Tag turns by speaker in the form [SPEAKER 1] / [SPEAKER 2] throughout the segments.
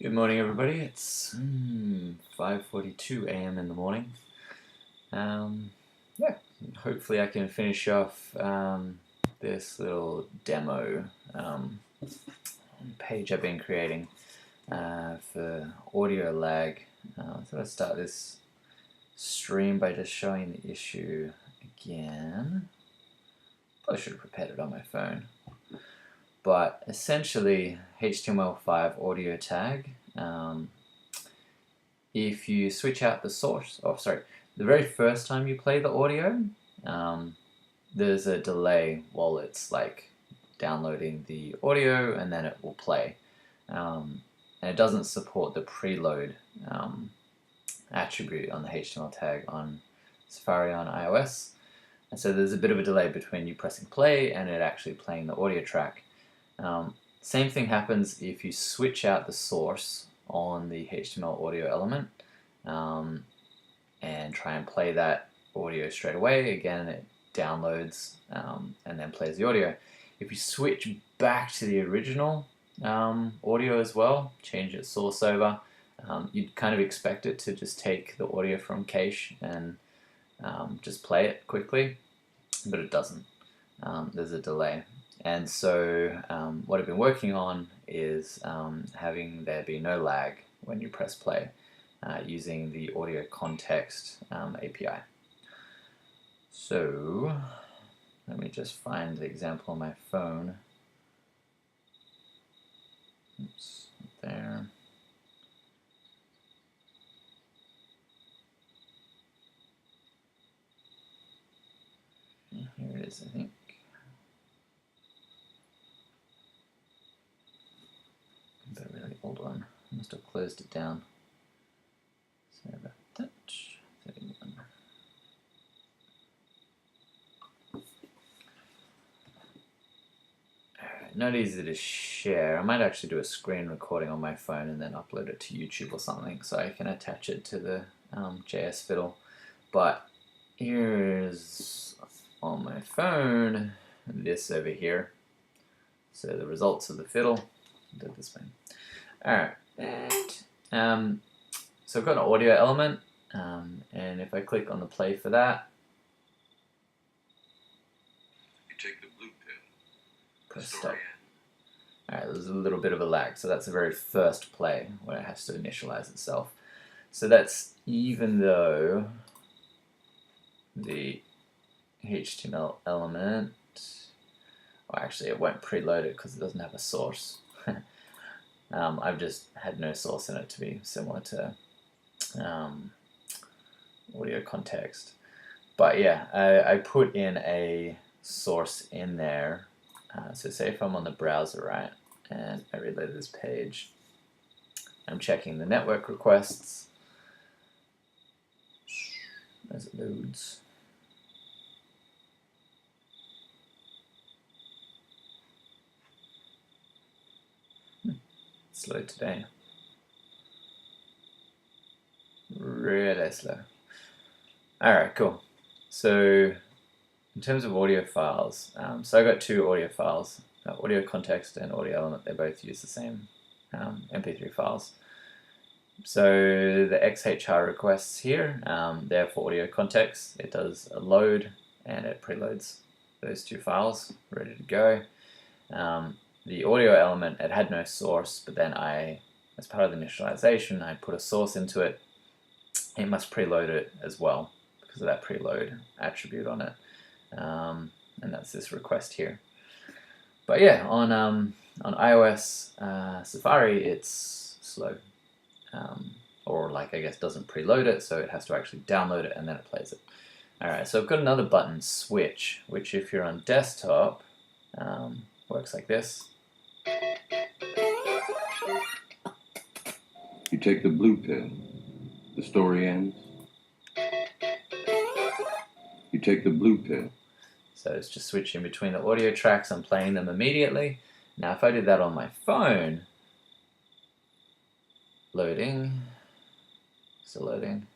[SPEAKER 1] Good morning, everybody. It's 5:42 a.m. in the morning. Yeah, hopefully I can finish off this little demo page I've been creating for audio lag. So let's start this stream by just showing the issue again. Probably should have prepared it on my phone. But essentially, HTML5 audio tag, if you switch out the source, the very first time you play the audio, there's a delay while it's like downloading the audio and then it will play. And it doesn't support the preload attribute on the HTML tag on Safari on iOS. And so there's a bit of a delay between you pressing play and it actually playing the audio track. Same thing happens if you switch out the source on the HTML audio element and try and play that audio straight away. Again, it downloads and then plays the audio. If you switch back to the original audio as well, change its source over, you'd kind of expect it to just take the audio from cache and just play it quickly, but it doesn't. There's a delay. And so what I've been working on is having there be no lag when you press play using the AudioContext API. So let me just find the example on my phone. Oops, there. Here it is, I think. But a really old one. I must have closed it down. Sorry about that. 31. Alright, not easy to share. I might actually do a screen recording on my phone and then upload it to YouTube or something so I can attach it to the JS fiddle. But here's on my phone this over here. So the results of the fiddle. Did this thing. Alright, and so I've got an audio element, and if I click on the play for that,
[SPEAKER 2] you take the blue pill.
[SPEAKER 1] press stop. Alright, there's a little bit of a lag, so that's the very first play where it has to initialize itself. So that's even though the HTML element, well, actually it won't preload it because it doesn't have a source. I've just had no source in it to be similar to AudioContext. But yeah, I put in a source in there. So say if I'm on the browser, right, and I reload this page, I'm checking the network requests as it loads. Slow today. Really slow. Alright, cool. So in terms of audio files, so I got two audio files, AudioContext and Audio Element. They both use the same MP3 files. So the XHR requests here, they're for AudioContext. It does a load and it preloads those two files, ready to go. The audio element, it had no source, but then as part of the initialization, I put a source into it. It must preload it as well because of that preload attribute on it, and that's this request here. But yeah, on iOS Safari, it's slow, or like I guess doesn't preload it, so it has to actually download it and then it plays it. Alright, so I've got another button, switch, which if you're on desktop, works like this.
[SPEAKER 2] You take the blue pill. The story ends. You take the blue pill.
[SPEAKER 1] So it's just switching between the audio tracks and playing them immediately. Now if I did that on my phone, loading, still loading,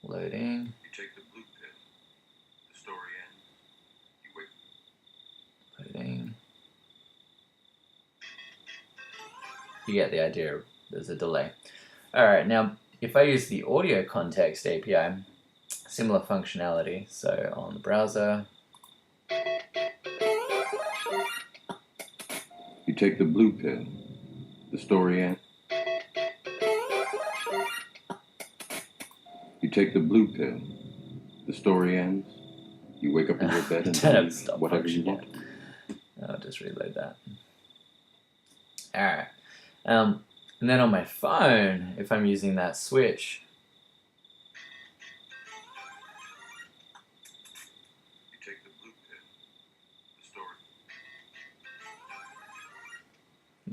[SPEAKER 1] loading.
[SPEAKER 2] You take the blue pill. The story ends. You wait.
[SPEAKER 1] Loading. you get the idea. There's a delay. Alright, now if I use the AudioContext API, similar functionality. So on the browser,
[SPEAKER 2] You take the blue pill. The story ends. You take the blue pill. The story ends. You wake up in your bed and do whatever you want.
[SPEAKER 1] I'll just reload that. Alright. And then on my phone, if I'm using that switch,
[SPEAKER 2] You take the blue pill. The story.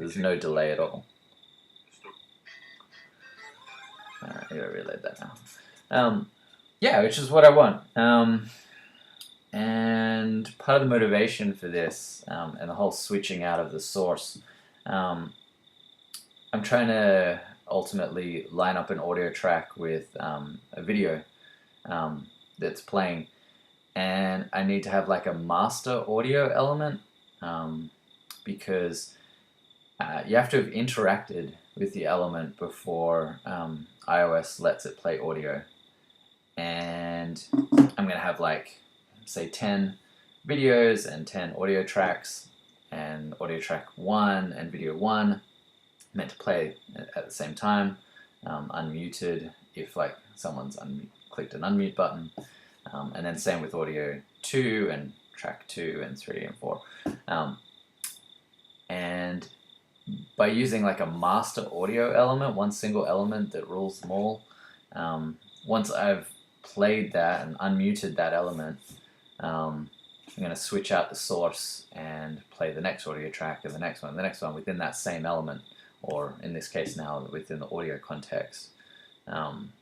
[SPEAKER 1] there's no delay at all.
[SPEAKER 2] The story.
[SPEAKER 1] Alright, I gotta reload that now. Yeah, which is what I want. And part of the motivation for this, and the whole switching out of the source, I'm trying to ultimately line up an audio track with a video that's playing, and I need to have like a master audio element, because you have to have interacted with the element before iOS lets it play audio. And I'm going to have like, say 10 videos and 10 audio tracks, and audio track 1 and video 1 meant to play at the same time, unmuted if like someone's clicked an unmute button, and then same with audio 2 and track 2 and 3 and 4. And by using like a master audio element, one single element that rules them all, once I've played that and unmuted that element, I'm going to switch out the source and play the next audio track and the next one within that same element, or in this case now within the audio context. And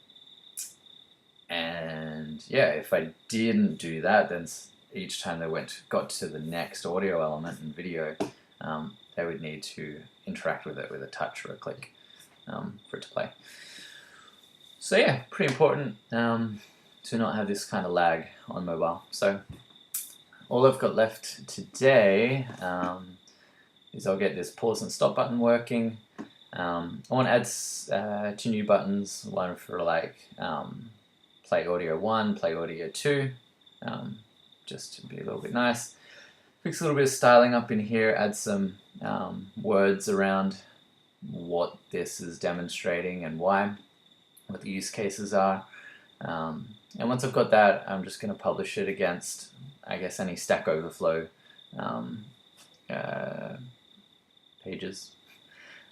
[SPEAKER 1] yeah, if I didn't do that, then each time they got to the next audio element in video, they would need to interact with it with a touch or a click for it to play. So yeah, pretty important to not have this kind of lag on mobile. So all I've got left today is I'll get this pause and stop button working. I want to add 2 new buttons, one for like play audio 1, play audio 2, just to be a little bit nice. Fix a little bit of styling up in here, add some words around what this is demonstrating and why, what the use cases are. And once I've got that, I'm just going to publish it against, I guess, any Stack Overflow pages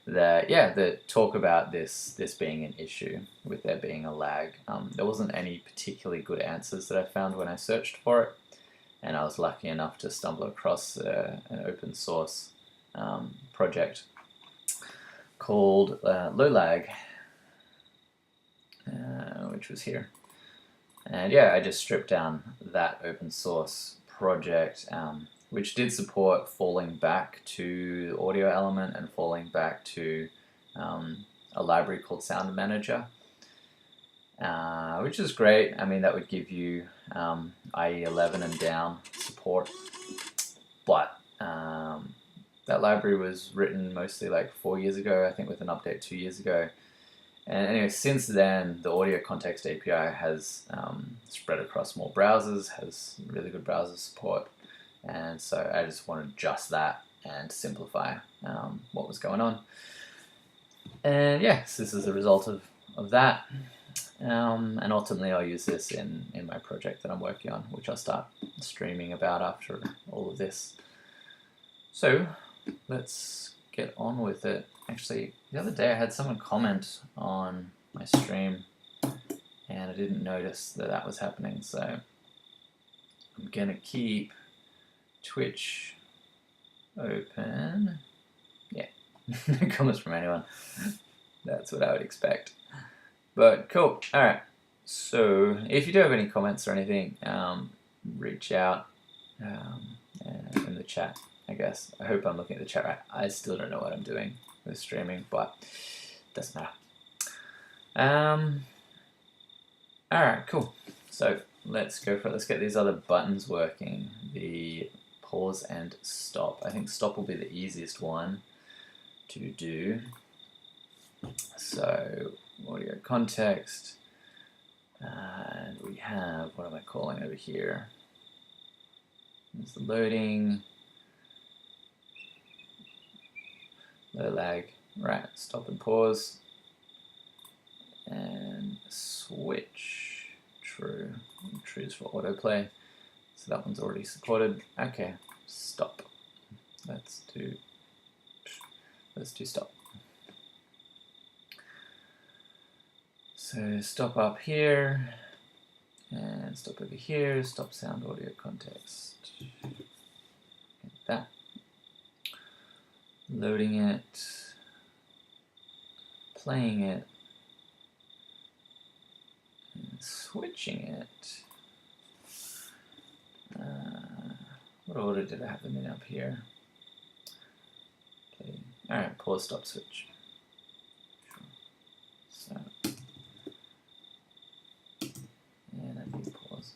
[SPEAKER 1] that talk about this being an issue with there being a lag. There wasn't any particularly good answers that I found when I searched for it, and I was lucky enough to stumble across an open source project called LowLag, which was here. And yeah, I just stripped down that open source project, which did support falling back to the audio element and falling back to a library called Sound Manager, which is great. I mean, that would give you IE 11 and down support, but that library was written mostly like 4 years ago, I think, with an update 2 years ago. And anyway, since then, the AudioContext API has spread across more browsers, has really good browser support, and so I just want to adjust that and simplify what was going on. And yes, this is a result of that. And ultimately, I'll use this in my project that I'm working on, which I'll start streaming about after all of this. So let's get on with it. Actually, the other day I had someone comment on my stream, and I didn't notice that was happening. So I'm gonna keep Twitch open. Yeah, no comments from anyone. That's what I would expect. But cool. All right. So if you do have any comments or anything, reach out in the chat, I guess. I hope I'm looking at the chat right. I still don't know what I'm doing with streaming, but it doesn't matter. All right, cool. So let's go for it. Let's get these other buttons working. The pause and stop. I think stop will be the easiest one to do. So audio context, and we have, what am I calling over here? There's the loading, low lag, right, stop and pause, and switch, true, true is for autoplay, so that one's already supported. Okay, stop, let's do stop. So stop up here, and stop over here, stop sound audio context. Get that. Loading it, playing it, and switching it. What order did I have them in up here? Play. Alright, pause, stop, switch. So, and I need pause.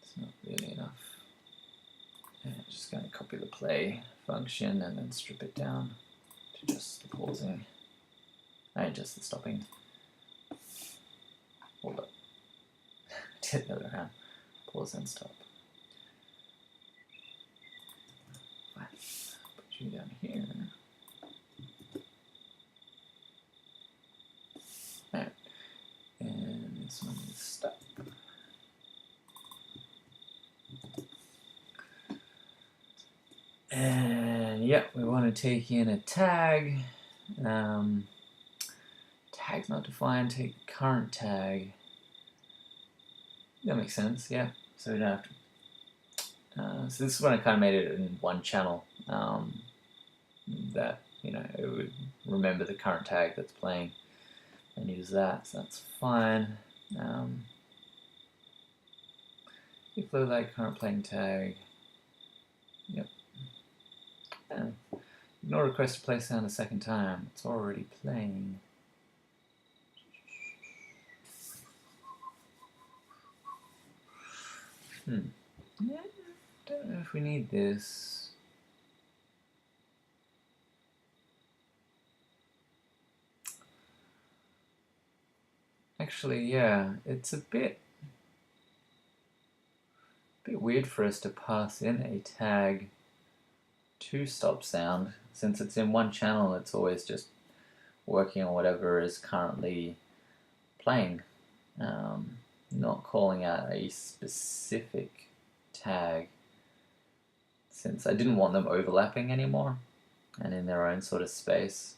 [SPEAKER 1] It's not really enough. Yeah, just going to copy the play function and then strip it down to just the pausing. And just the stopping. Hold up. Did the other hand. Pause and stop. Fine. Put you down here. Alright. And this one is stop. And yeah, we want to take in a tag. Tag's not defined, take current tag. That makes sense, yeah. So we don't have to. So this is when I kind of made it in one channel. That, you know, it would remember the current tag that's playing and use that, so that's fine. If low lag current playing tag, yep. And ignore request to play sound a second time, it's already playing. Yeah, don't know if we need this. Actually, yeah, it's a bit weird for us to pass in a tag to stop sound. Since it's in one channel, it's always just working on whatever is currently playing, not calling out a specific tag, since I didn't want them overlapping anymore and in their own sort of space.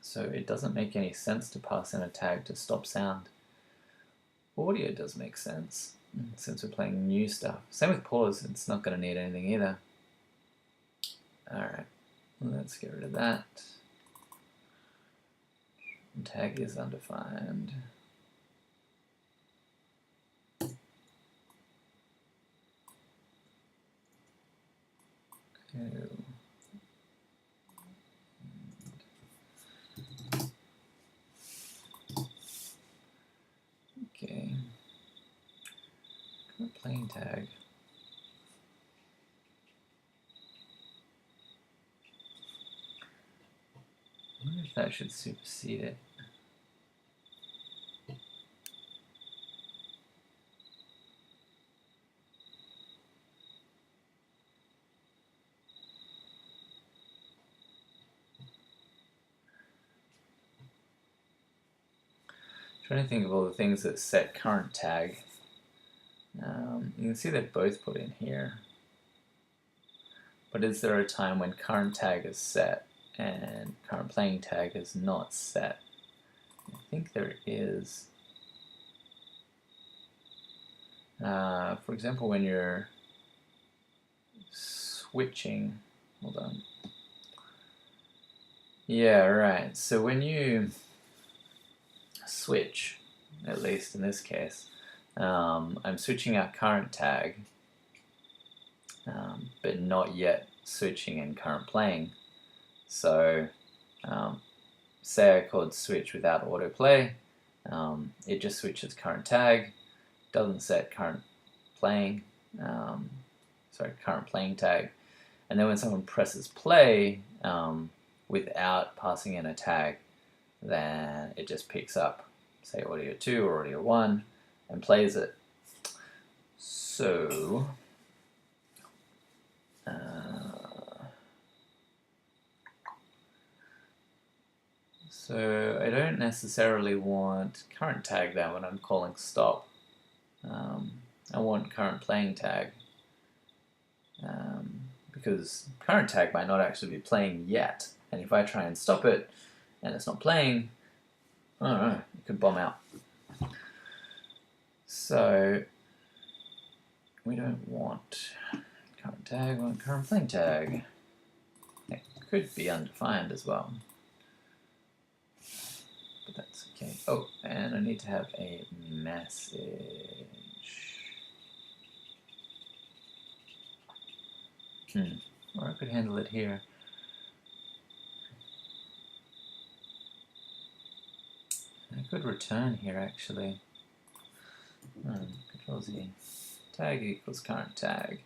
[SPEAKER 1] So it doesn't make any sense to pass in a tag to stop sound. Audio does make sense, since we're playing new stuff. Same with pause, it's not going to need anything either. Alright, let's get rid of that. Tag is undefined. Okay. Plain tag. I wonder if that should supersede it. Trying to think of all the things that set current tag. You can see they're both put in here. But is there a time when current tag is set and current playing tag is not set? I think there is. For example, when you're switching, hold on. Yeah, right. So when you switch, at least in this case, I'm switching out current tag, but not yet switching in current playing. So say I called switch without autoplay, it just switches current tag, doesn't set current playing, current playing tag, and then when someone presses play without passing in a tag, then it just picks up, say, audio 2 or audio 1 and plays it. So I don't necessarily want current tag there when I'm calling stop. I want current playing tag because current tag might not actually be playing yet, and if I try and stop it and it's not playing, I don't know, it could bomb out. So we don't want current tag, we want current playing tag. It could be undefined as well, but that's okay. Oh, and I need to have a message. Or I could handle it here. I could return here actually. Control Z. Tag equals current tag.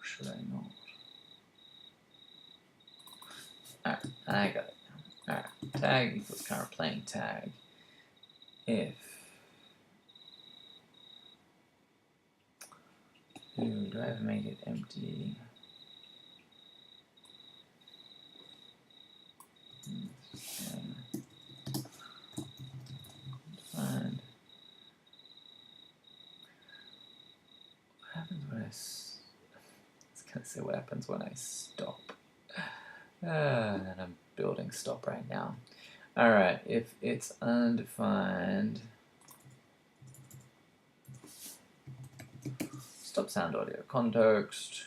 [SPEAKER 1] Should I not? Alright, I got it. Alright, tag equals current playing tag. If do I have to make it empty? Find. What happens when I? It's gonna say what happens when I stop. And I'm building stop right now. All right, if it's undefined, stop sound audio context.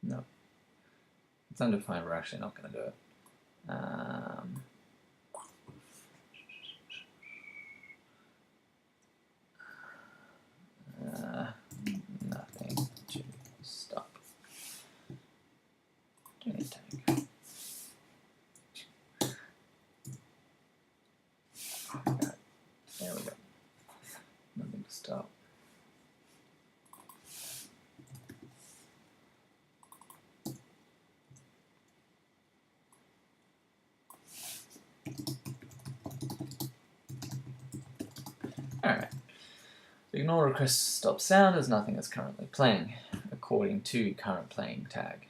[SPEAKER 1] No, it's undefined. We're actually not going to do it. Nothing to stop. Doing a tag. Right. There we go. Nothing to stop. Alright. Ignore request to stop sound as nothing is currently playing, according to current playing tag.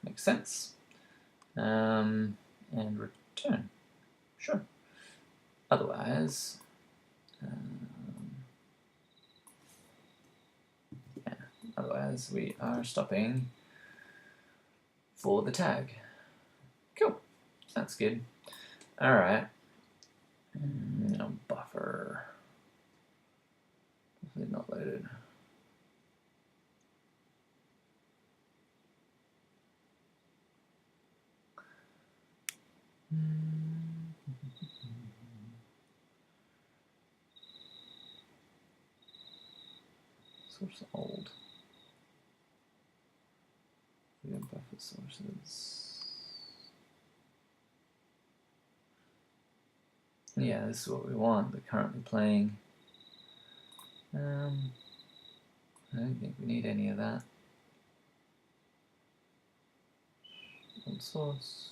[SPEAKER 1] Makes sense. And return. Sure. Otherwise, otherwise we are stopping for the tag. Cool. That's good. All right. Buffer. Hopefully not loaded. Source old. We have buffer sources. Yeah, this is what we want. They're currently playing. I don't think we need any of that. Old source.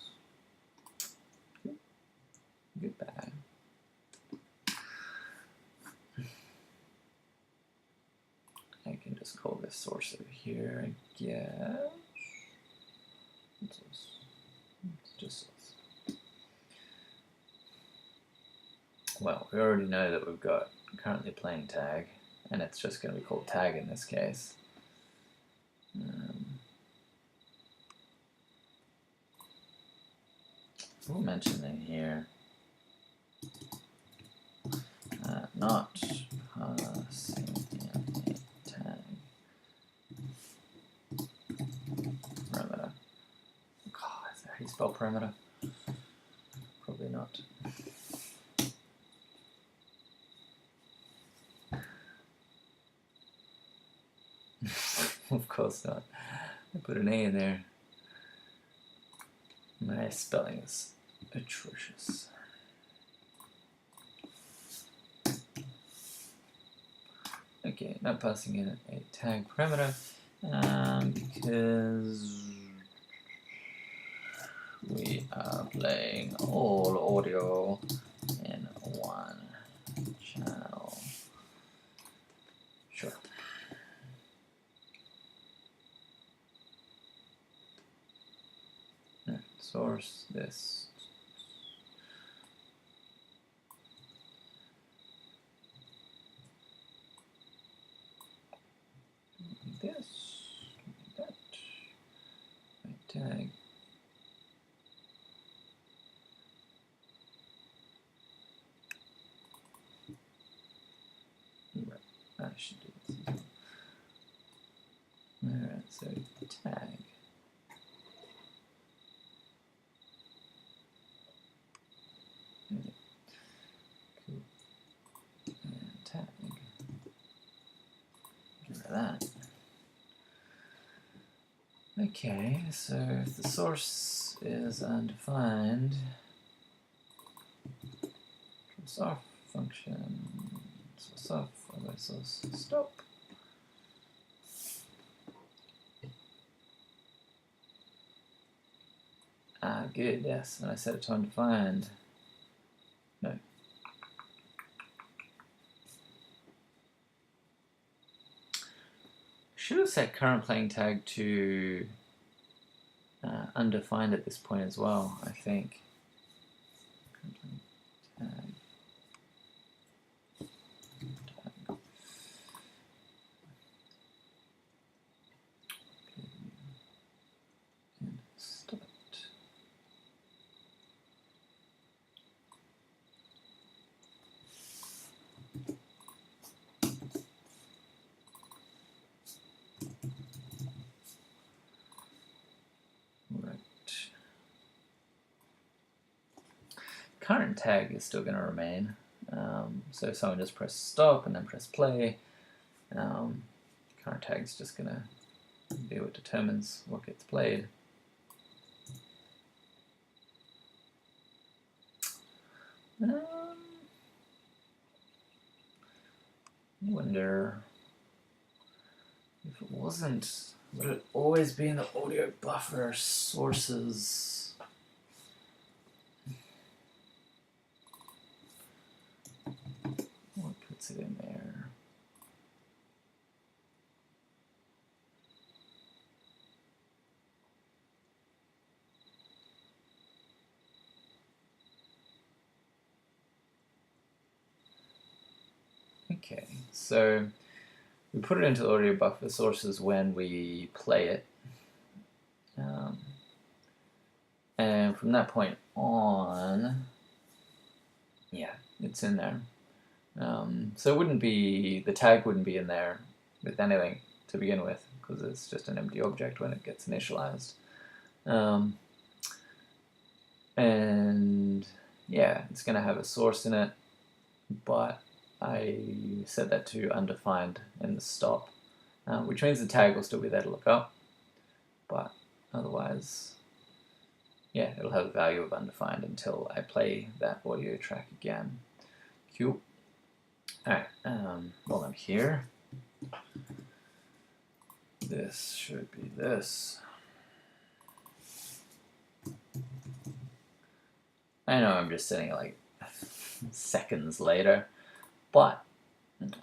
[SPEAKER 1] Goodbye. I can just call this source over here, I guess. It's just source. Well, we already know that we've got currently playing tag, and it's just going to be called tag in this case. We'll mention in here, not passing in a tag parameter. God, do you spell parameter? Probably not. Of course not. I put an A in there. My spelling is atrocious. Okay, not passing in a tag parameter because we are playing all audio in one channel. Sure. Source this. This, that, my tag. Right, I should do this as well. Alright, so tag. Cool. And tag. Get rid of that. Okay, so if the source is undefined, source off function, source off, otherwise source stop. Ah, good, yes, and I set it to undefined. No. Should have set current playing tag to undefined at this point as well, I think. Tag. And stop it. Right. Current tag is still going to remain. So if someone just press stop and then press play, current tag is just going to be what determines what gets played. I wonder if it wasn't, would it always be in the audio buffer sources? What puts it in there? Okay, so we put it into the audio buffer sources when we play it. And from that point on, yeah, it's in there. So it wouldn't be, the tag wouldn't be in there with anything to begin with, because it's just an empty object when it gets initialized. And yeah, it's going to have a source in it, but I set that to undefined in the stop, which means the tag will still be there to look up, but otherwise, yeah, it'll have a value of undefined until I play that audio track again. Cool. Alright, while I'm here, this should be this. I know I'm just setting it like seconds later, but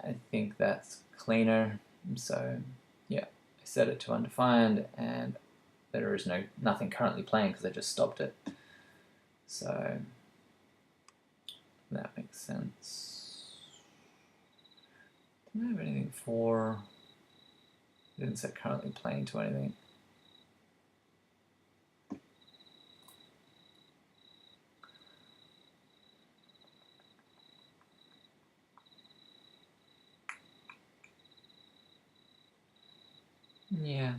[SPEAKER 1] I think that's cleaner. So yeah, I set it to undefined, and there is nothing currently playing because I just stopped it. So that makes sense. Do I have anything for? Didn't set currently playing to anything. Yeah,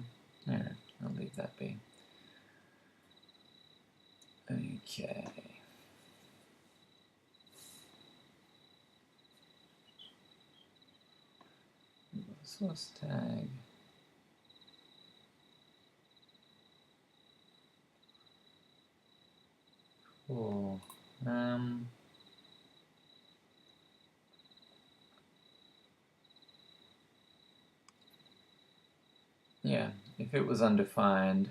[SPEAKER 1] alright, I'll leave that be. Okay. Source tag. Cool. Yeah, if it was undefined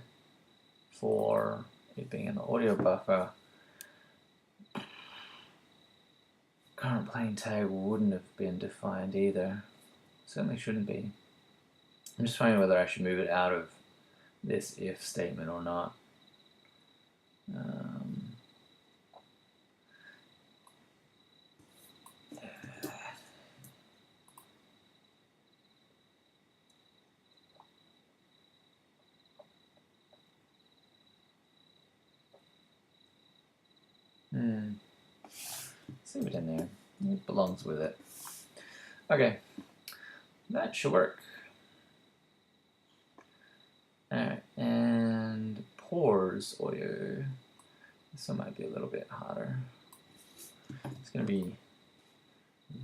[SPEAKER 1] for it being in the audio buffer, current playing tag wouldn't have been defined either. Certainly shouldn't be. I'm just wondering whether I should move it out of this if statement or not. Let's leave it in there. It belongs with it. Okay, that should work. Alright, and pause audio. This one might be a little bit harder. It's going to be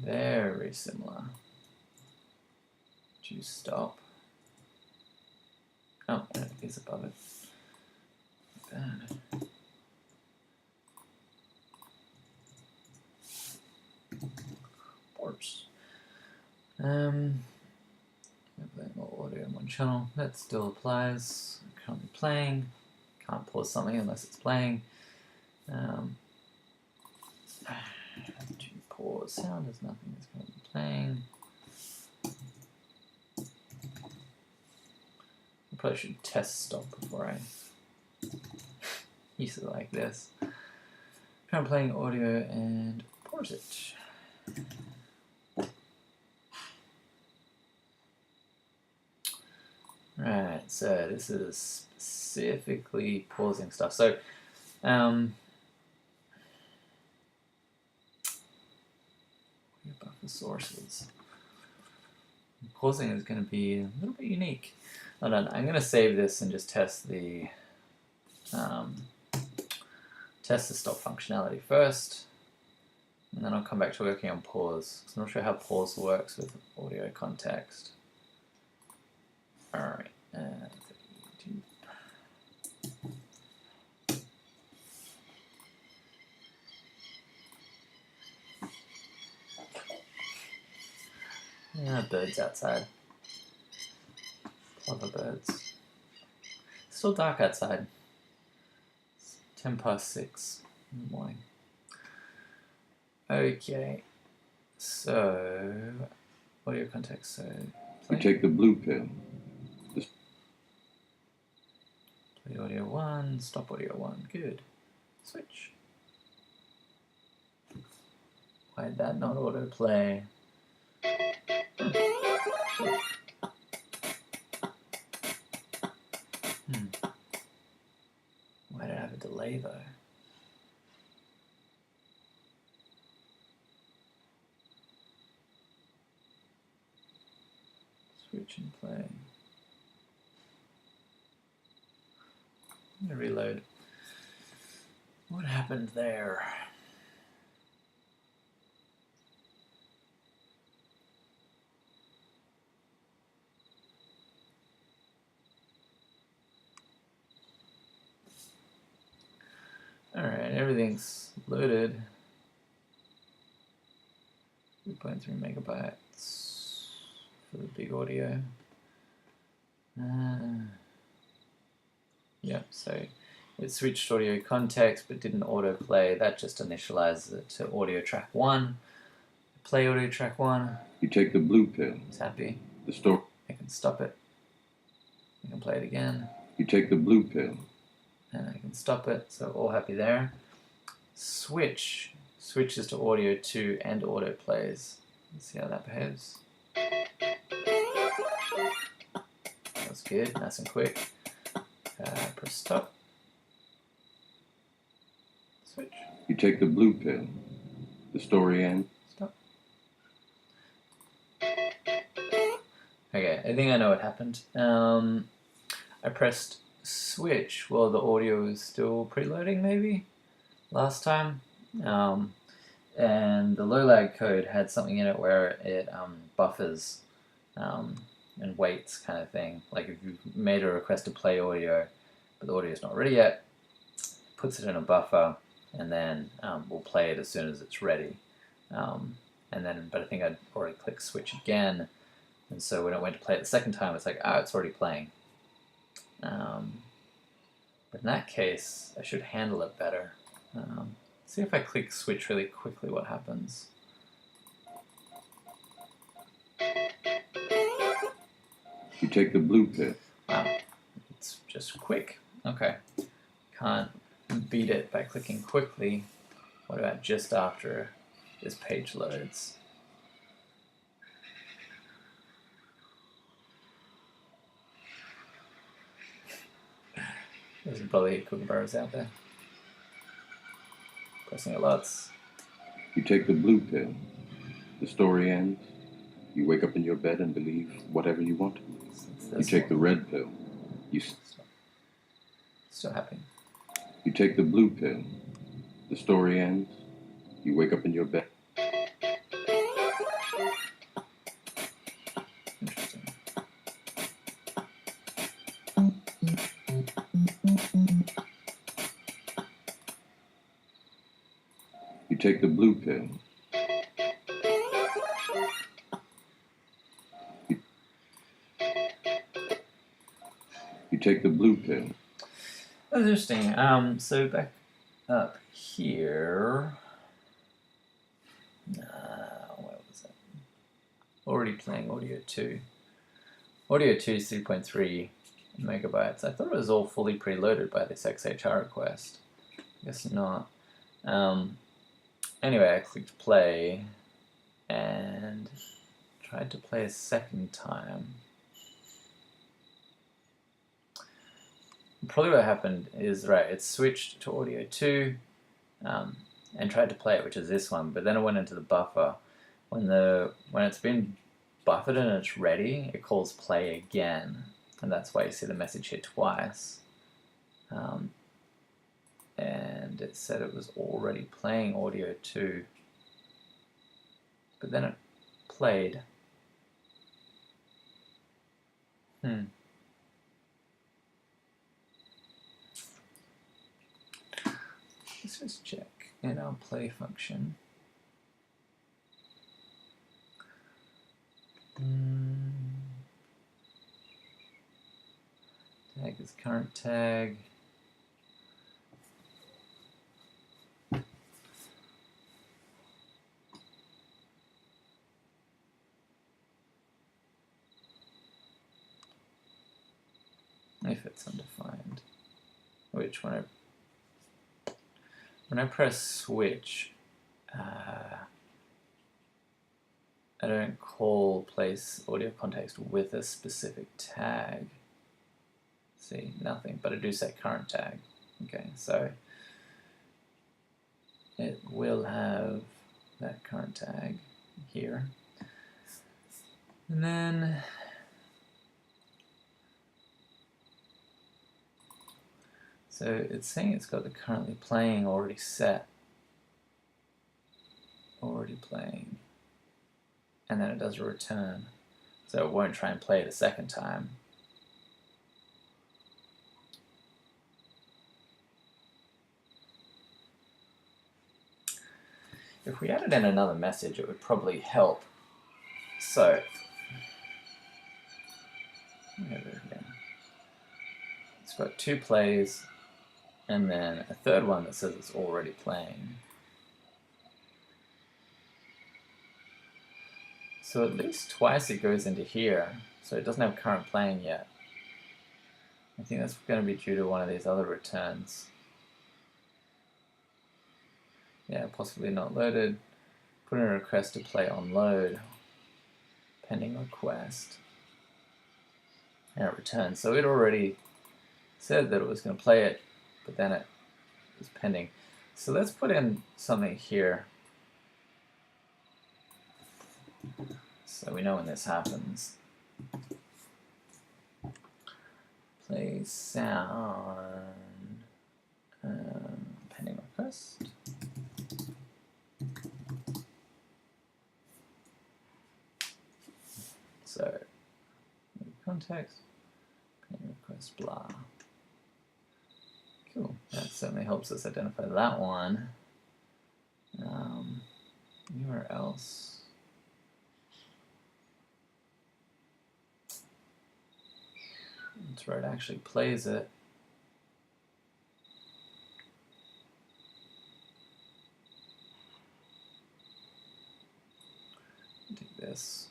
[SPEAKER 1] very similar to stop. Oh, it's above it. Bad. Ports. More audio on one channel. That still applies. Currently playing. Can't pause something unless it's playing. To pause sound is nothing that's currently playing. I probably should test stop before I use it like this. Currently playing audio and pause it. Right, so this is specifically pausing stuff. So, buffer sources. Pausing is going to be a little bit unique. Hold on, I'm going to save this and just test the stop functionality first, and then I'll come back to working on pause. Because I'm not sure how pause works with audio context. All right. 32. Birds outside. Plover birds. It's still dark outside. It's 6:10 in the morning. Okay. So, audio context. So,
[SPEAKER 2] you take the blue pill.
[SPEAKER 1] Play audio 1, stop audio 1. Good. Switch. Why did that not autoplay? Why did I have a delay though? Switch and play. I'm gonna reload. What happened there? Alright, everything's loaded. 3.3 megabytes for the big audio. Yep, so it switched audio context but didn't autoplay. That just initializes it to audio track 1. Play audio track 1.
[SPEAKER 2] You take the blue pill.
[SPEAKER 1] It's happy.
[SPEAKER 2] The store.
[SPEAKER 1] I can stop it. I can play it again.
[SPEAKER 2] You take the blue pill.
[SPEAKER 1] And I can stop it, so all happy there. Switch switches to audio 2 and auto plays. Let's see how that behaves. That's good, nice and quick. Press stop. Switch.
[SPEAKER 2] You take the blue pill. The story ends.
[SPEAKER 1] Stop. Okay, I think I know what happened. I pressed switch, well, the audio is still preloading maybe last time. And the low lag code had something in it where it buffers and waits kind of thing. Like if you've made a request to play audio, but the audio is not ready yet, puts it in a buffer, and then we'll play it as soon as it's ready. But I think I'd already clicked switch again, and so when it went to play it the second time, it's like, oh, it's already playing. But in that case, I should handle it better. See if I click switch really quickly, what happens.
[SPEAKER 2] You take the blue pill.
[SPEAKER 1] Wow, it's just quick. Okay, can't beat it by clicking quickly. What about just after this page loads? There's probably kookaburras out there. Pressing it lots.
[SPEAKER 2] You take the blue pill. The story ends. You wake up in your bed and believe whatever you want to believe. You take the red pill.
[SPEAKER 1] Still happening.
[SPEAKER 2] You take the blue pill. The story ends. You wake up in your bed.
[SPEAKER 1] Interesting.
[SPEAKER 2] You take the blue pill. You take the blue pill.
[SPEAKER 1] That's interesting. So back up here. Where was it? Already playing Audio 2. Audio 2 is 3.3 megabytes. I thought it was all fully preloaded by this XHR request. Guess not. Anyway, I clicked play and tried to play a second time. Probably what happened is, right, it switched to Audio 2 and tried to play it, which is this one, but then it went into the buffer. When it's been buffered and it's ready, it calls play again, and that's why you see the message here twice. And it said it was already playing Audio 2, but then it played. Let's just check in our play function. Tag is current tag. If it's undefined, which when I press switch, I don't call place audio context with a specific tag. See, nothing, but I do say current tag. Okay, so it will have that current tag here. And then so it's saying it's got the currently playing already set. Already playing. And then it does a return. So it won't try and play it a second time. If we added in another message, it would probably help. So, it's got 2 plays, and then a third one that says it's already playing. So at least twice it goes into here, so it doesn't have current playing yet. I think that's going to be due to one of these other returns. Yeah, possibly not loaded. Put in a request to play on load. Pending request. And it returns. So it already said that it was going to play it, but then it was pending. So let's put in something here, so we know when this happens. play sound pending request. So context, pending request, blah. Cool. That certainly helps us identify that one. Anywhere else? That's where it actually plays it. Do this.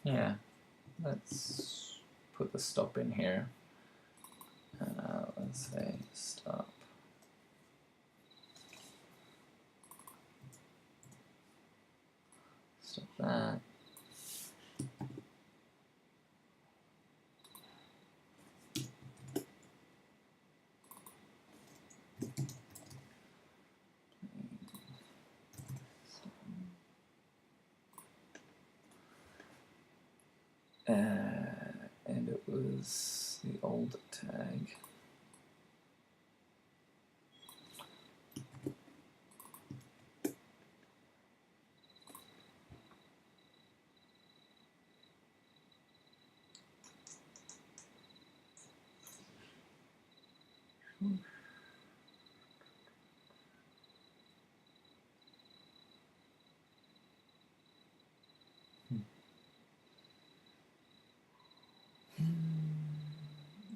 [SPEAKER 1] Yeah, let's put the stop in here. Let's say stop. Stop that. And it was the old tag.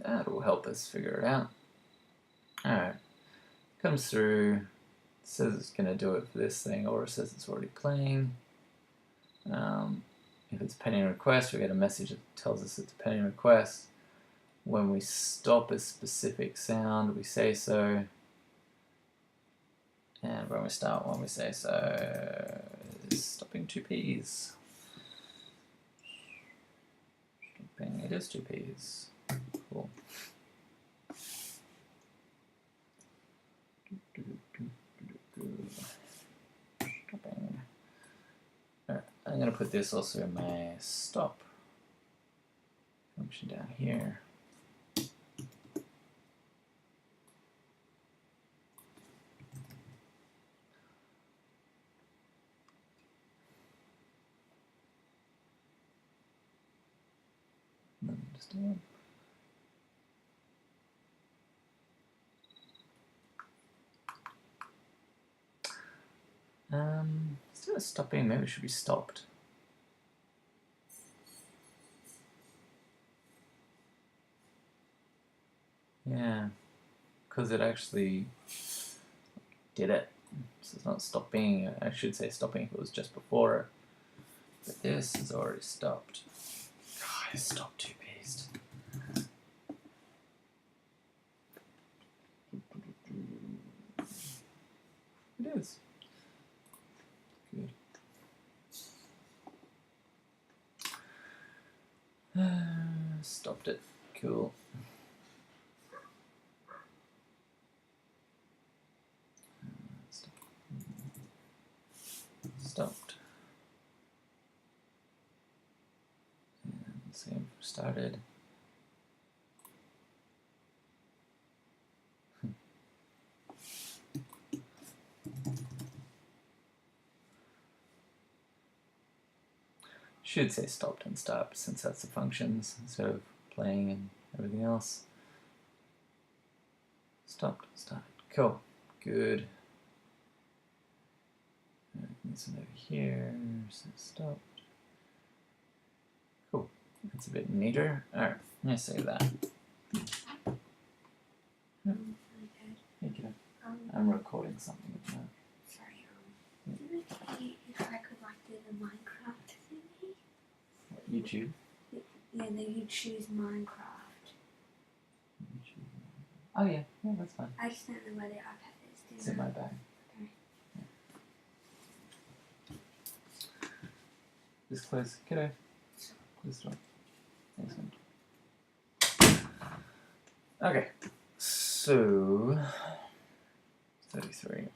[SPEAKER 1] That will help us figure it out. Alright, comes through, says it's going to do it for this thing, or it says it's already playing. If it's pending request, we get a message that tells us it's a pending request. When we stop a specific sound, we say so. And when we start one, we say so. It's stopping 2 Ps. Stopping, it is 2 Ps. Cool. Stopping. Alright, I'm going to put this also in my stop function down here. Understand. Instead of stopping, maybe it should be stopped. Yeah, because it actually did it. So it's not stopping. I should say stopping if it was just before it. But this is already stopped. God, I stopped 2 Ps. It is. Good. Stopped it. Cool. Stopped. And same started. Should say stopped and stopped since that's the functions instead of playing and everything else. Stopped, started. Cool. Good. This one over here says stopped. Cool. That's a bit neater. Alright, I'm going to save that. Thank you. I'm recording something with that.
[SPEAKER 3] Sorry, do it if I could like do the Minecraft thingy?
[SPEAKER 1] What, YouTube?
[SPEAKER 3] Yeah, then you choose Minecraft.
[SPEAKER 1] Oh yeah, that's fine.
[SPEAKER 3] I just don't know where the iPad is.
[SPEAKER 1] It's in my bag.
[SPEAKER 3] Okay.
[SPEAKER 1] Yeah. Just close, kiddo. Close the door. Excellent. Okay, so 33.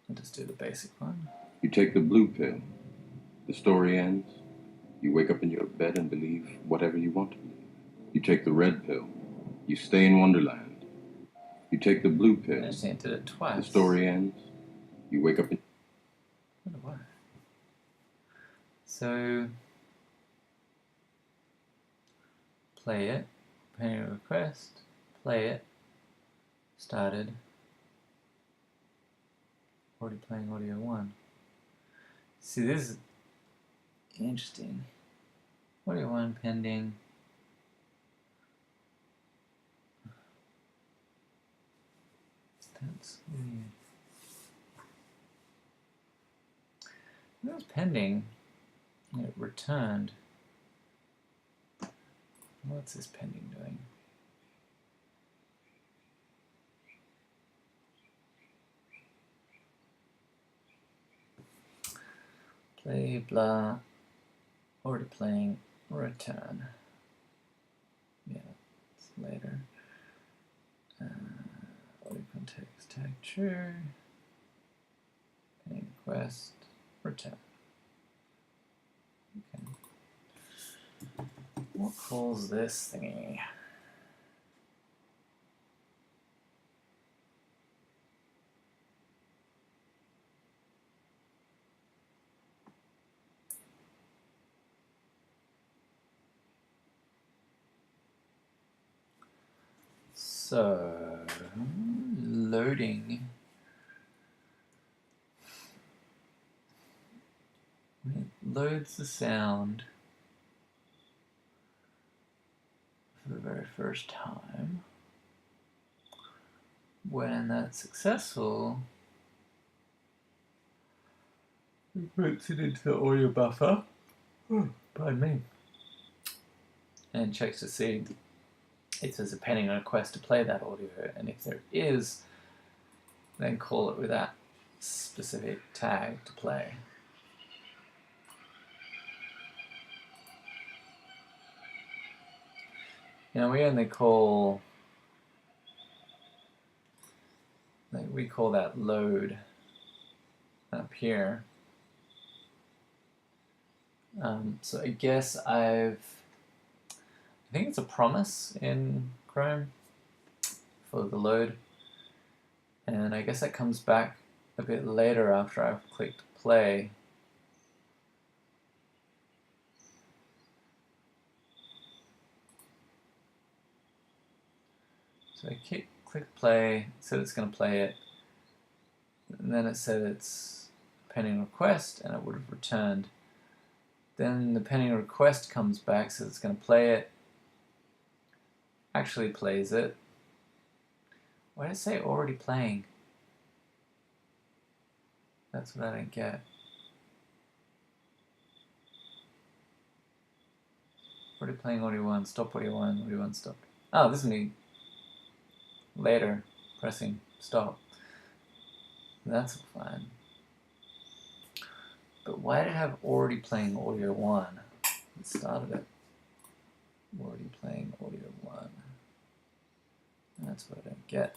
[SPEAKER 1] I'll just do the basic one.
[SPEAKER 2] You take the blue pill. The story ends. You wake up in your bed and believe whatever you want to believe. You take the red pill. You stay in Wonderland. You take the blue
[SPEAKER 1] I
[SPEAKER 2] pill.
[SPEAKER 1] just did it twice.
[SPEAKER 2] The story ends. You wake up in...
[SPEAKER 1] I wonder why. So, play it, pending request, play it, started, already playing audio 1. See, this is interesting. Audio 1 pending. That's weird. It was pending. It returned. What's this pending doing? Play, blah, already playing, return. Yeah, it's later. Audio context tag true. Pending request, return. Okay. What calls this thingy? So, loading. It loads the sound for the very first time. When that's successful, it puts it into the audio buffer. Pardon me. And checks to see if there's a pending request to play that audio, and if there is, then call it with that specific tag to play. You know, we only call, like, we call that load up here. So I guess I think it's a promise in Chrome for the load, and I guess that comes back a bit later after I've clicked play. So I click play, it said it's going to play it, and then it said it's pending request, and it would have returned. Then the pending request comes back, says it's going to play it, actually plays it. Why did it say already playing? That's what I don't get. Already playing audio 1, stop audio 1, audio 1 stopped. Oh, this is me later pressing stop. That's fine. But why did it have already playing audio 1? It started it. Already playing audio 1. That's what I don't get.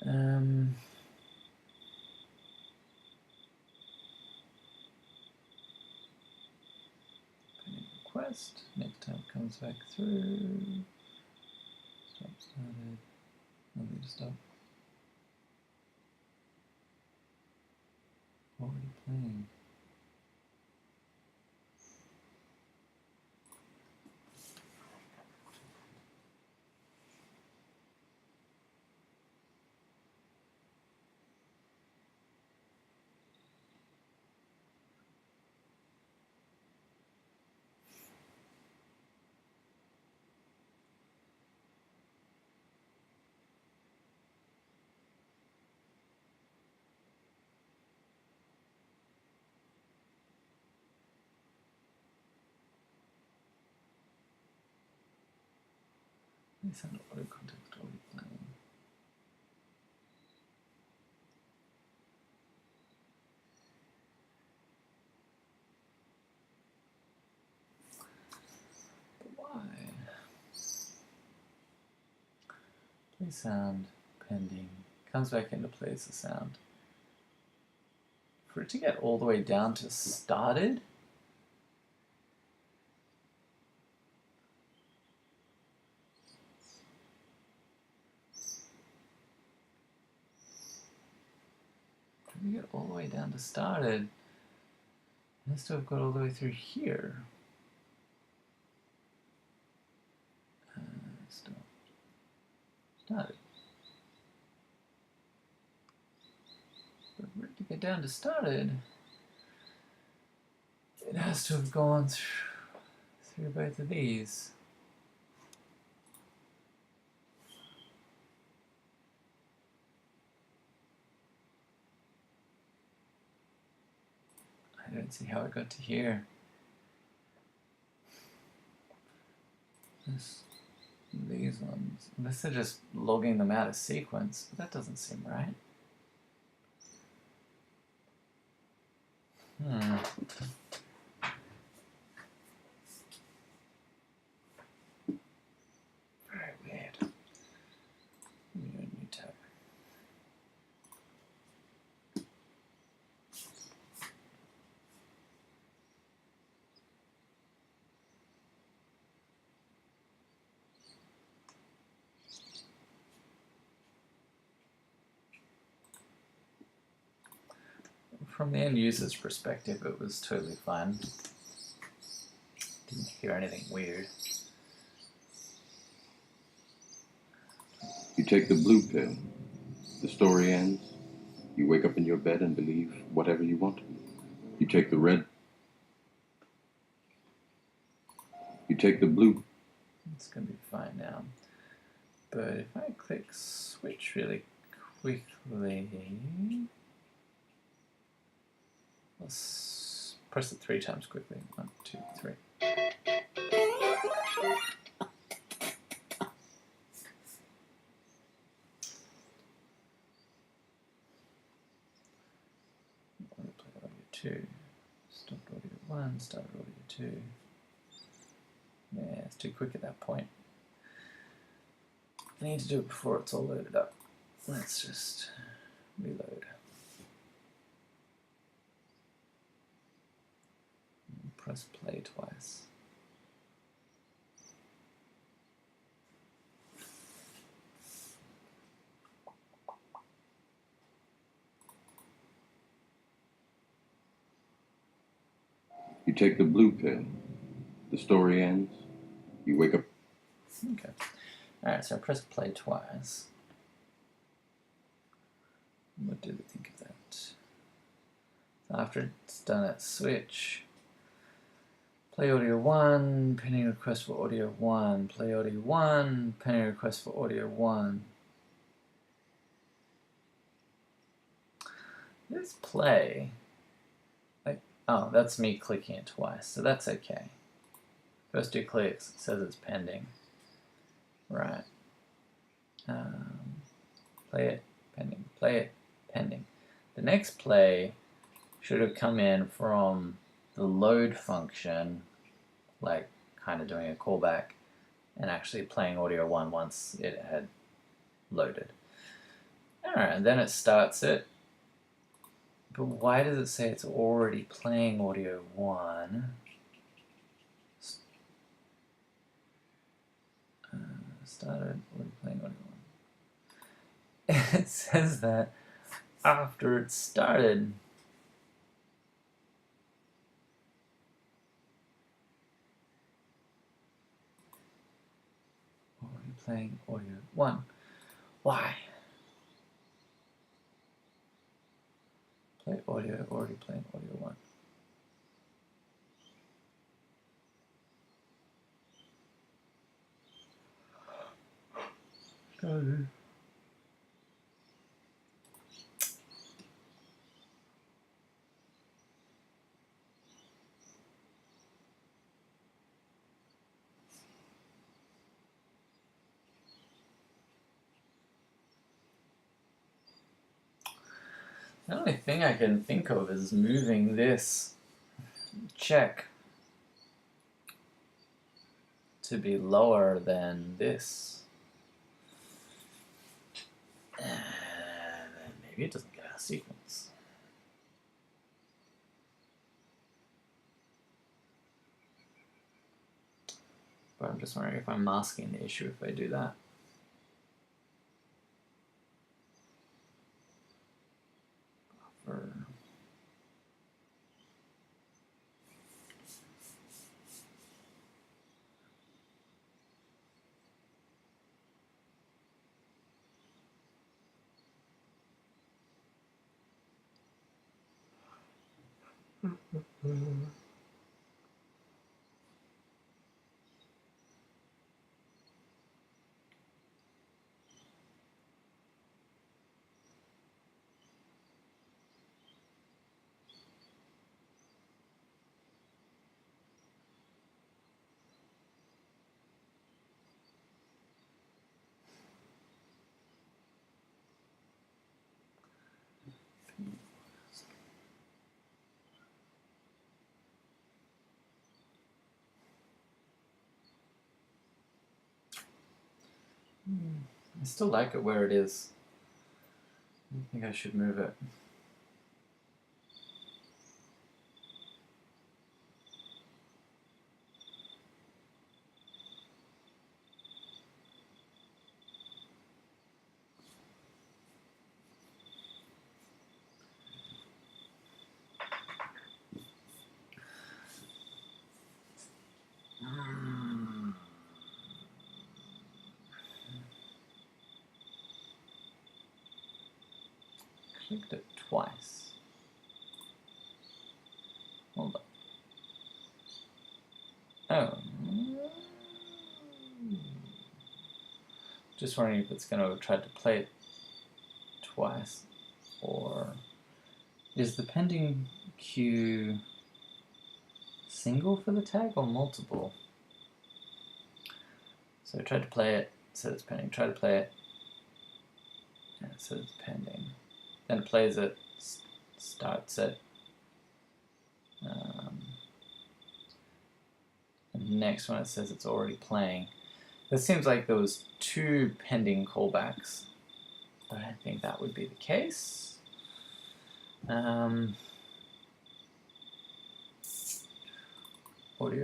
[SPEAKER 1] Pending request. Next time it comes back through. Stop started. Nothing to stop. Already playing. Play sound, audio context, audio playing. Why? Play sound, pending. Comes back into play as a sound. For it to get all the way down to started, it has to have got all the way through here. Started. But for it to get down to started, it has to have gone through both of these. I don't see how it got to here. These ones, unless they're just logging them out of sequence, but that doesn't seem right. Very weird. New tab. From the end user's perspective, it was totally fine. Didn't hear anything weird.
[SPEAKER 2] You take the blue pill. The story ends. You wake up in your bed and believe whatever you want to believe. You take the red. You take the blue.
[SPEAKER 1] It's going to be fine now. But if I click switch really quickly, let's press it 3 times quickly. 1, 2, 3. Play audio 2. Stopped audio 1, started audio 2. Yeah, it's too quick at that point. I need to do it before it's all loaded up. Let's just reload. Press play twice.
[SPEAKER 2] You take the blue pill. The story ends. You wake up.
[SPEAKER 1] Okay. Alright, so I press play twice. What did we think of that? So after it's done that switch, play audio 1, pending request for audio 1, play audio 1, pending request for audio 1. This play, oh, that's me clicking it twice, so that's okay. First 2 clicks, it says it's pending. Right. Play it, pending, play it, pending. The next play should have come in from the load function, like kind of doing a callback and actually playing audio 1 once it had loaded. Alright, and then it starts it. But why does it say it's already playing audio 1? Started already playing audio 1. It says that after it started. Already playing audio 1. Why? Play audio, already playing audio 1. Started. The only thing I can think of is moving this check to be lower than this. And then maybe it doesn't get out of sequence. But I'm just wondering if I'm masking the issue if I do that. Buffer. I still like it where it is. I think I should move it. Clicked it twice. Hold on. Oh. Just wondering if it's going to try to play it twice, or is the pending queue single for the tag or multiple? So I tried to play it, said it's pending. Try to play it, and it says it's pending. Then it plays it, starts it. And the next one it says it's already playing. It seems like there was 2 pending callbacks, but I don't think that would be the case. Audio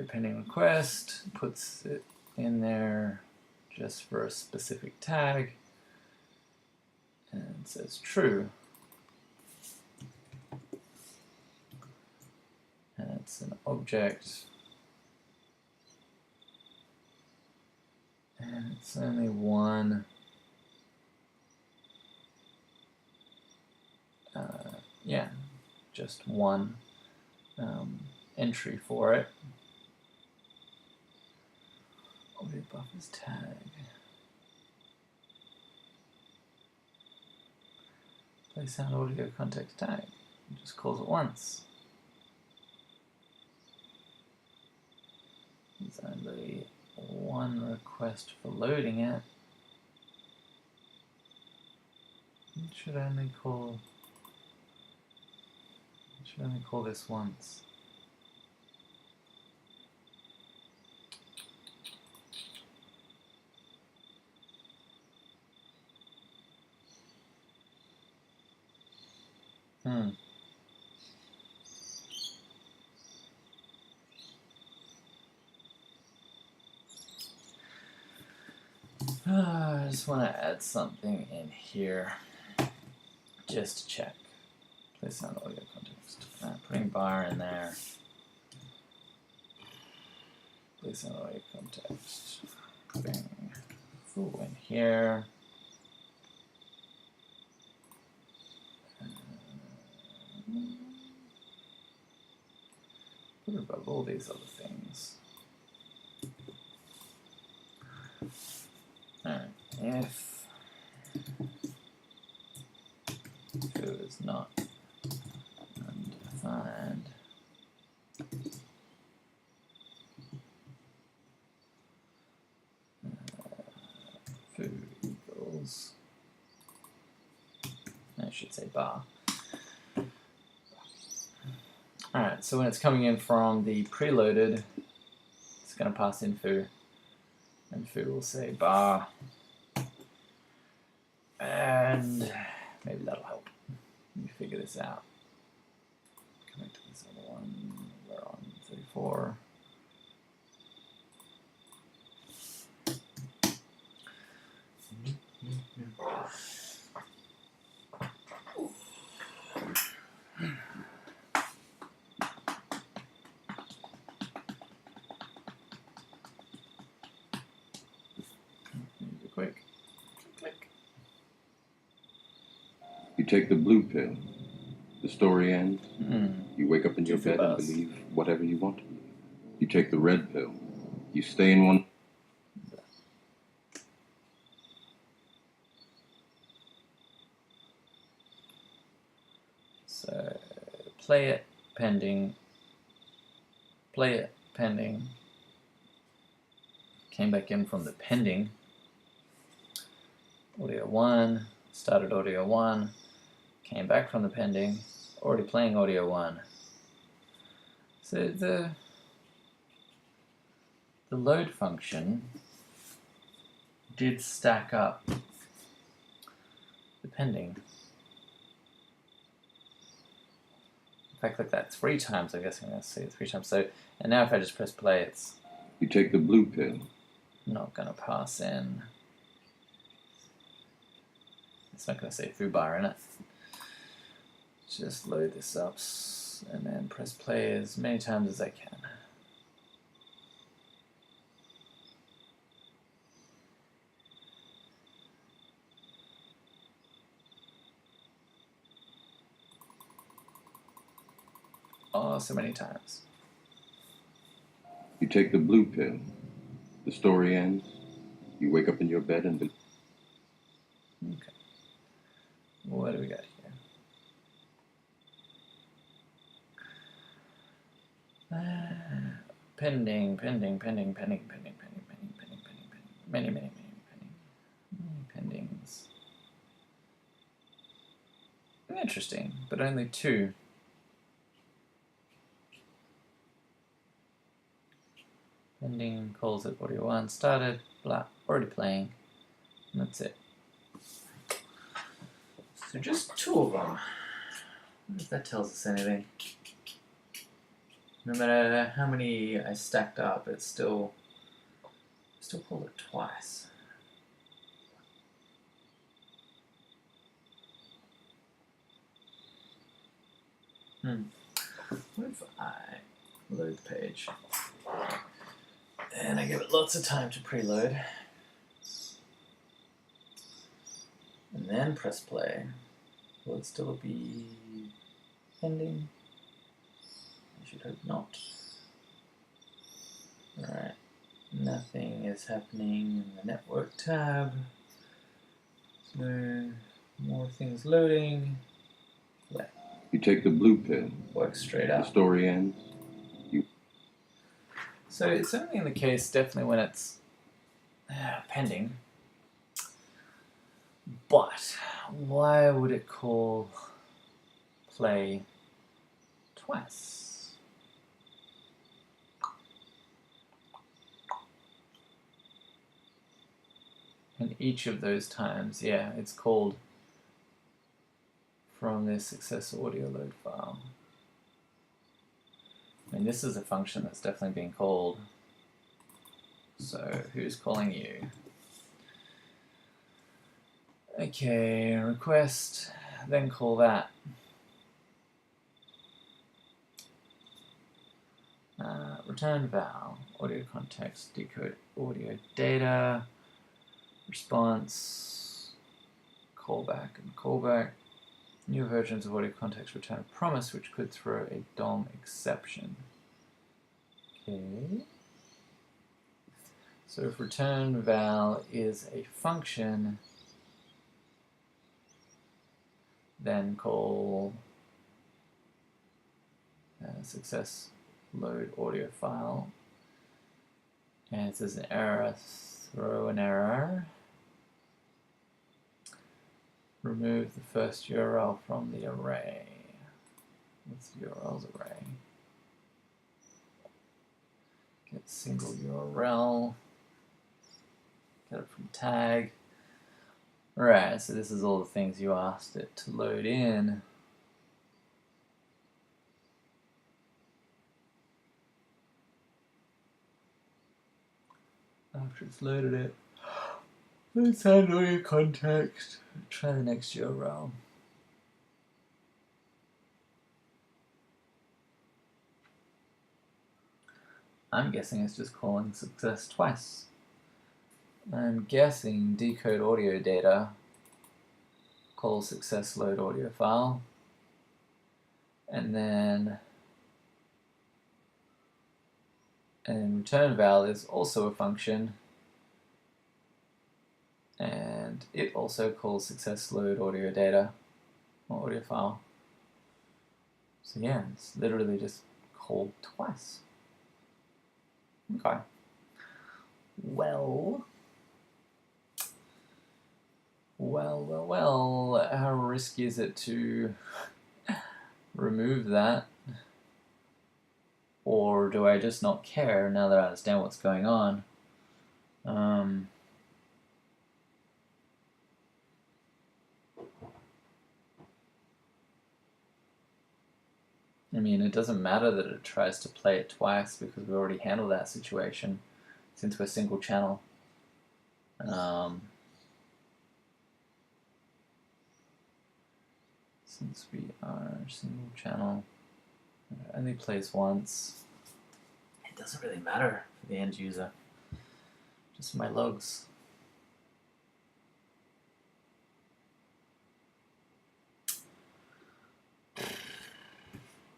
[SPEAKER 1] pending request, puts it in there just for a specific tag, and it says true. And it's an object, and it's only one just one entry for it. Audio buffers tag. Play sound audio context tag. It just calls it once. There's only one request for loading it. It should only call this once. I just want to add something in here just to check. Play sound audio context. Putting bar in there. Play sound audio context. Putting foo in here. Put it above all these other things. Alright, if foo is not undefined, foo equals, I should say bar, Alright, so when it's coming in from the preloaded, it's going to pass in foo, and foo will say bar, and maybe that'll help. Let me figure this out. Connect to this other one. We're on 34. Quick. Click.
[SPEAKER 2] You take the blue pill. The story ends. You wake up in your bed and
[SPEAKER 1] buzz.
[SPEAKER 2] believe whatever you want to believe. You take the red pill. You stay in one.
[SPEAKER 1] So play it pending. Play it pending. Came back in from the pending. Audio 1. Started audio 1. Came back from the pending. Already playing audio 1. So the load function did stack up the pending. If I click that 3 times, I guess I'm going to see it 3 times. So, and now if I just press play, it's
[SPEAKER 2] You take the blue pill.
[SPEAKER 1] not going to pass in. It's not going to say foo bar in it. Just load this up and then press play as many times as I can. Oh, so many times.
[SPEAKER 2] You take the blue pill. The story ends. You wake up in your bed and believe.
[SPEAKER 1] Okay. What do we got here? Pending, pending, pending, pending, pending, pending, pending, pending, pending, pending. Many, many, many, pending. Many pendings. Interesting, but only 2. Pending calls it audio 1, started, blah, already playing, and that's it. So just 2 of them. I wonder if that tells us anything. No matter how many I stacked up, it's still called it twice. What if I load the page and I give it lots of time to preload and then press play? Will it still be pending? I should hope not. Alright, nothing is happening in the network tab. So, more things loading. Play.
[SPEAKER 2] You take the blue pill.
[SPEAKER 1] Works straight
[SPEAKER 2] The
[SPEAKER 1] up.
[SPEAKER 2] story ends.
[SPEAKER 1] So it's only in the case, definitely, when it's pending. But why would it call play twice? And each of those times, yeah, it's called from this success audio load file. I mean, this is a function that's definitely being called. So who's calling you? Okay, request, then call that. Return val, audio context, decode audio data, response, callback and callback. New versions of AudioContext return a promise which could throw a DOM exception. Okay. So if return val is a function, then call success load audio file. And it says an error, throw an error. Remove the first URL from the array. That's URLs array. Get single URL. Get it from tag. Right, so this is all the things you asked it to load in. After it's loaded it, let's add AudioContext. Try the next URL. I'm guessing it's just calling success twice. I'm guessing decode audio data, call success load audio file, and then return val is also a function, and it also calls success load audio data or audio file. So yeah, it's literally just called twice. Okay. Well, how risky is it to remove that? Or do I just not care now that I understand what's going on? I mean, it doesn't matter that it tries to play it twice because we already handled that situation since we're single channel. Since we are single channel, it only plays once. It doesn't really matter for the end user, just my logs.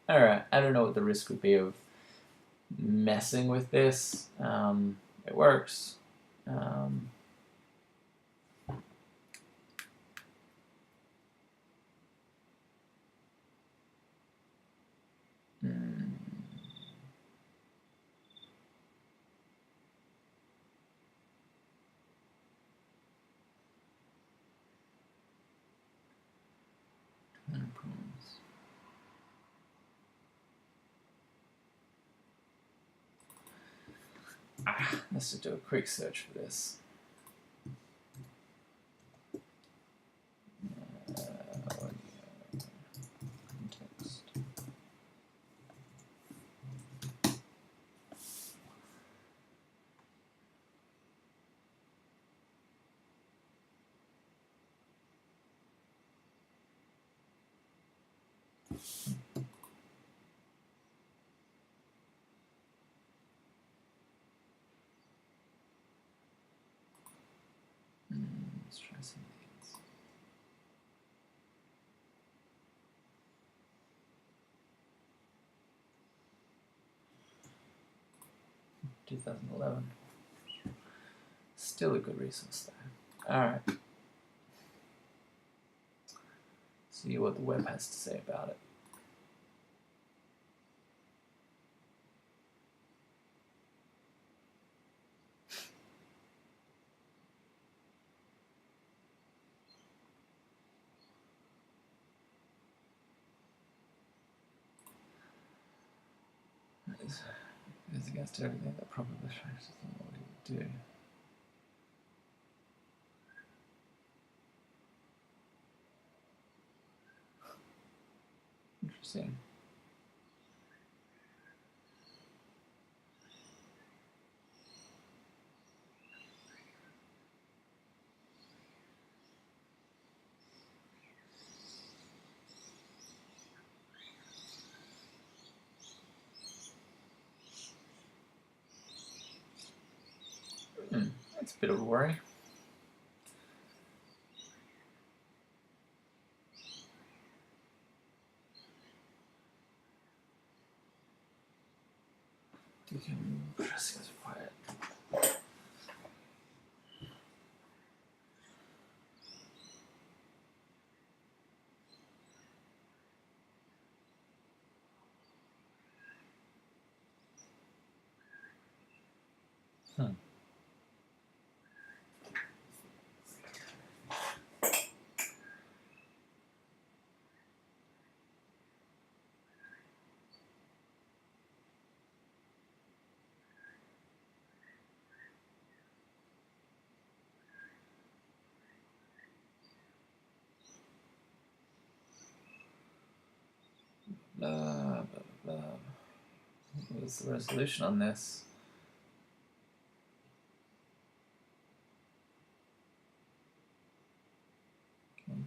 [SPEAKER 1] Alright, I don't know what the risk would be of messing with this. It works. Let's just do a quick search for this. Context. Let's try some of these. (2011). Still a good resource though. Alright. See what the web has to say about it. It's against everything that probably practices and what he would do. Interesting. That's a bit of a worry. You can press it quiet. blah, blah, blah. What was the resolution on this? Okay.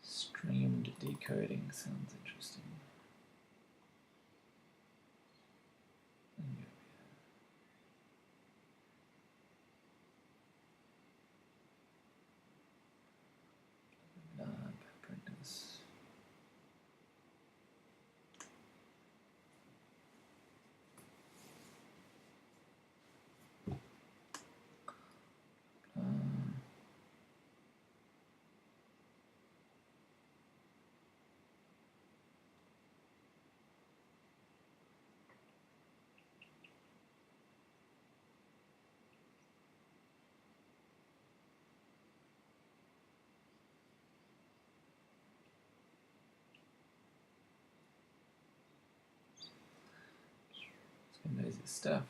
[SPEAKER 1] Streamed decoding sounds interesting. Practice. Noisy stuff.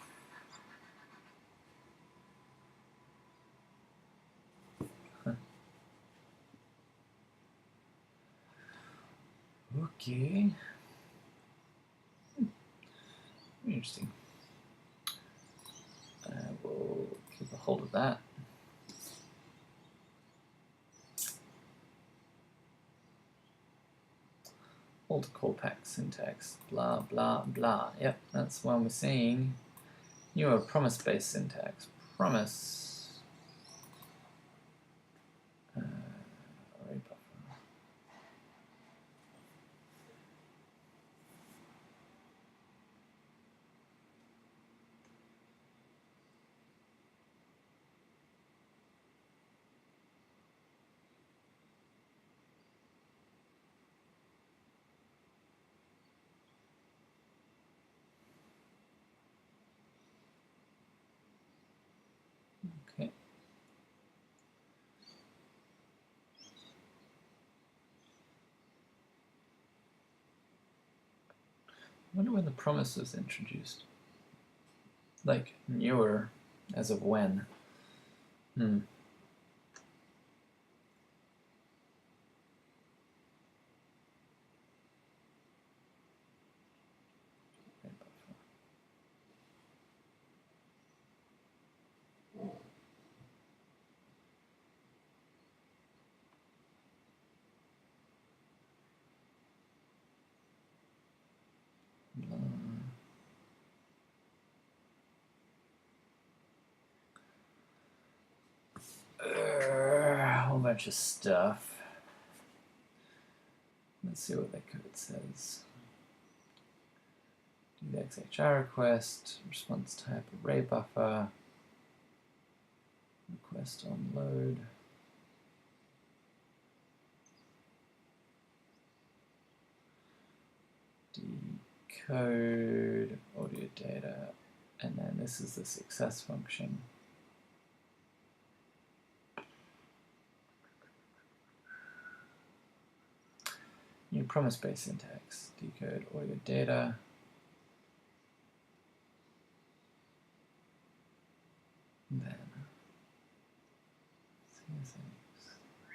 [SPEAKER 1] Okay. Interesting. We'll keep a hold of that. Alt callback syntax, blah, blah, blah. Yep, that's one we're seeing. Newer promise-based syntax. Promise. Array buffer. Okay. I wonder when the promise was introduced. Like, newer, as of when? A whole bunch of stuff. Let's see what that code says. Do the XHR request, response type array buffer, request on load. Decode audio data, and then this is the success function. New promise-based syntax, decode audio data. And then CSX,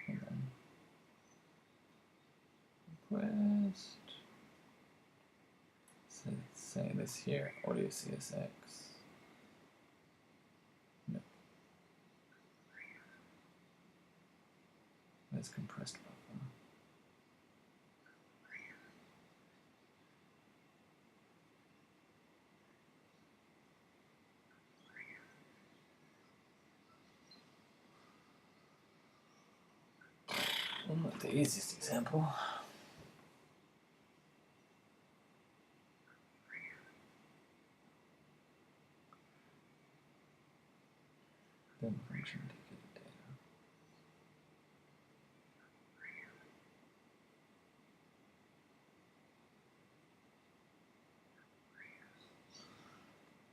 [SPEAKER 1] and then request. So let's say this here, audio CSX. No. That's compressed buffer. Well, not the easiest example.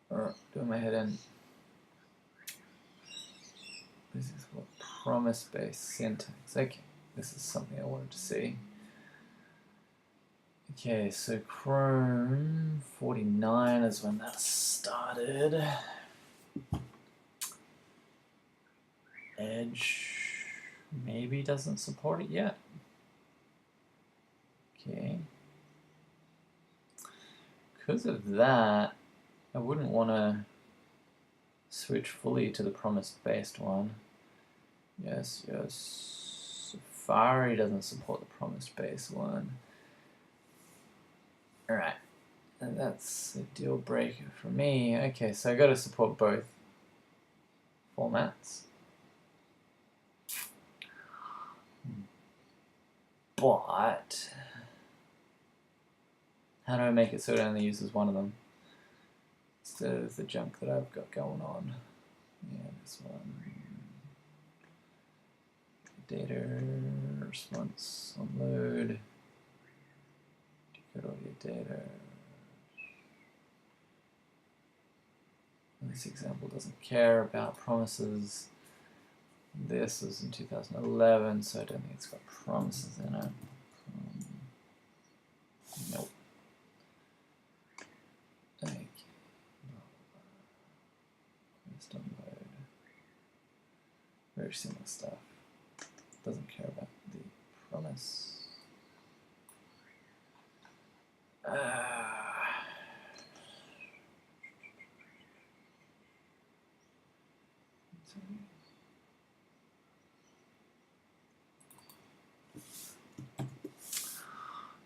[SPEAKER 1] Alright, doing my head in. This is what promise-based syntax. Okay, this is something I wanted to see. Okay, so Chrome 49 is when that started. Edge maybe doesn't support it yet. Okay. Because of that, I wouldn't want to switch fully to the promise-based one. Yes. Safari doesn't support the promise-based one. Alright, and that's a deal breaker for me. Okay, so I got to support both formats. But how do I make it so it only uses one of them instead of the junk that I've got going on? Yeah, this one. Data response on load. Decode audio data. And this example doesn't care about promises. This was in 2011, so I don't think it's got promises in it. Nope. Okay. Just unload. Very similar stuff. Doesn't care about the promise.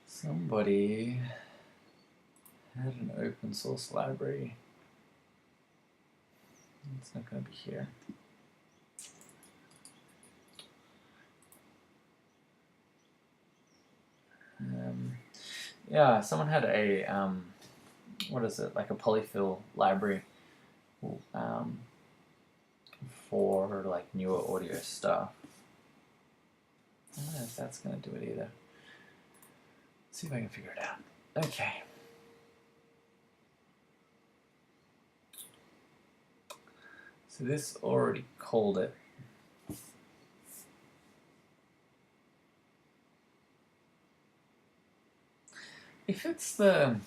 [SPEAKER 1] Somebody had an open source library. It's not going to be here. Yeah, someone had a, what is it, like a polyfill library for like newer audio stuff. I don't know if that's going to do it either. Let's see if I can figure it out. Okay. So this already called it. If it's the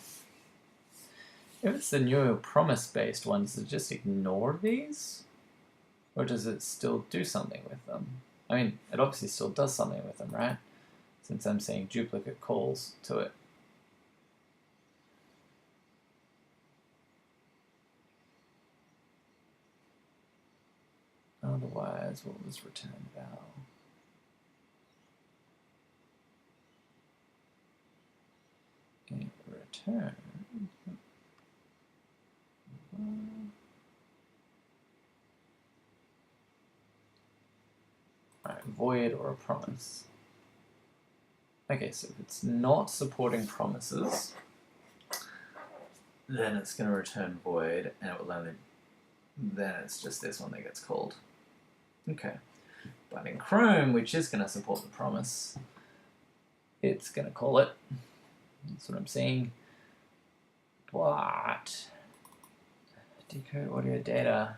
[SPEAKER 1] newer promise-based one, does it just ignore these? Or does it still do something with them? I mean, it obviously still does something with them, right? Since I'm seeing duplicate calls to it. Otherwise, what was return val? Okay, return. Alright, void or a promise. Okay, so if it's not supporting promises, then it's going to return void, and it will only, then it's just this one that gets called. Okay, but in Chrome, which is going to support the promise, it's going to call it. That's what I'm seeing. But decode audio data.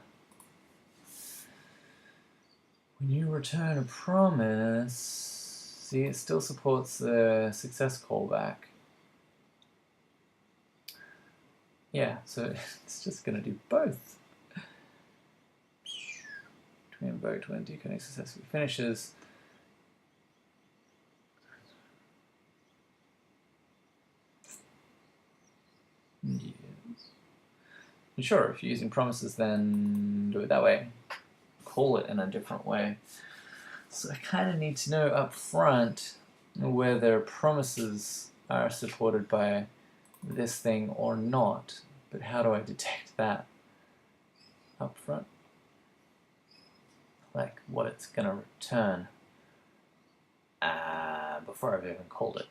[SPEAKER 1] When you return a promise, see, it still supports the success callback. Yeah, so it's just going to do both. To invoke when decoding successfully finishes. Yes. And sure, if you're using promises, then do it that way. Call it in a different way. So I kind of need to know up front whether promises are supported by this thing or not. But how do I detect that up front? Like what it's going to return before I've even called it.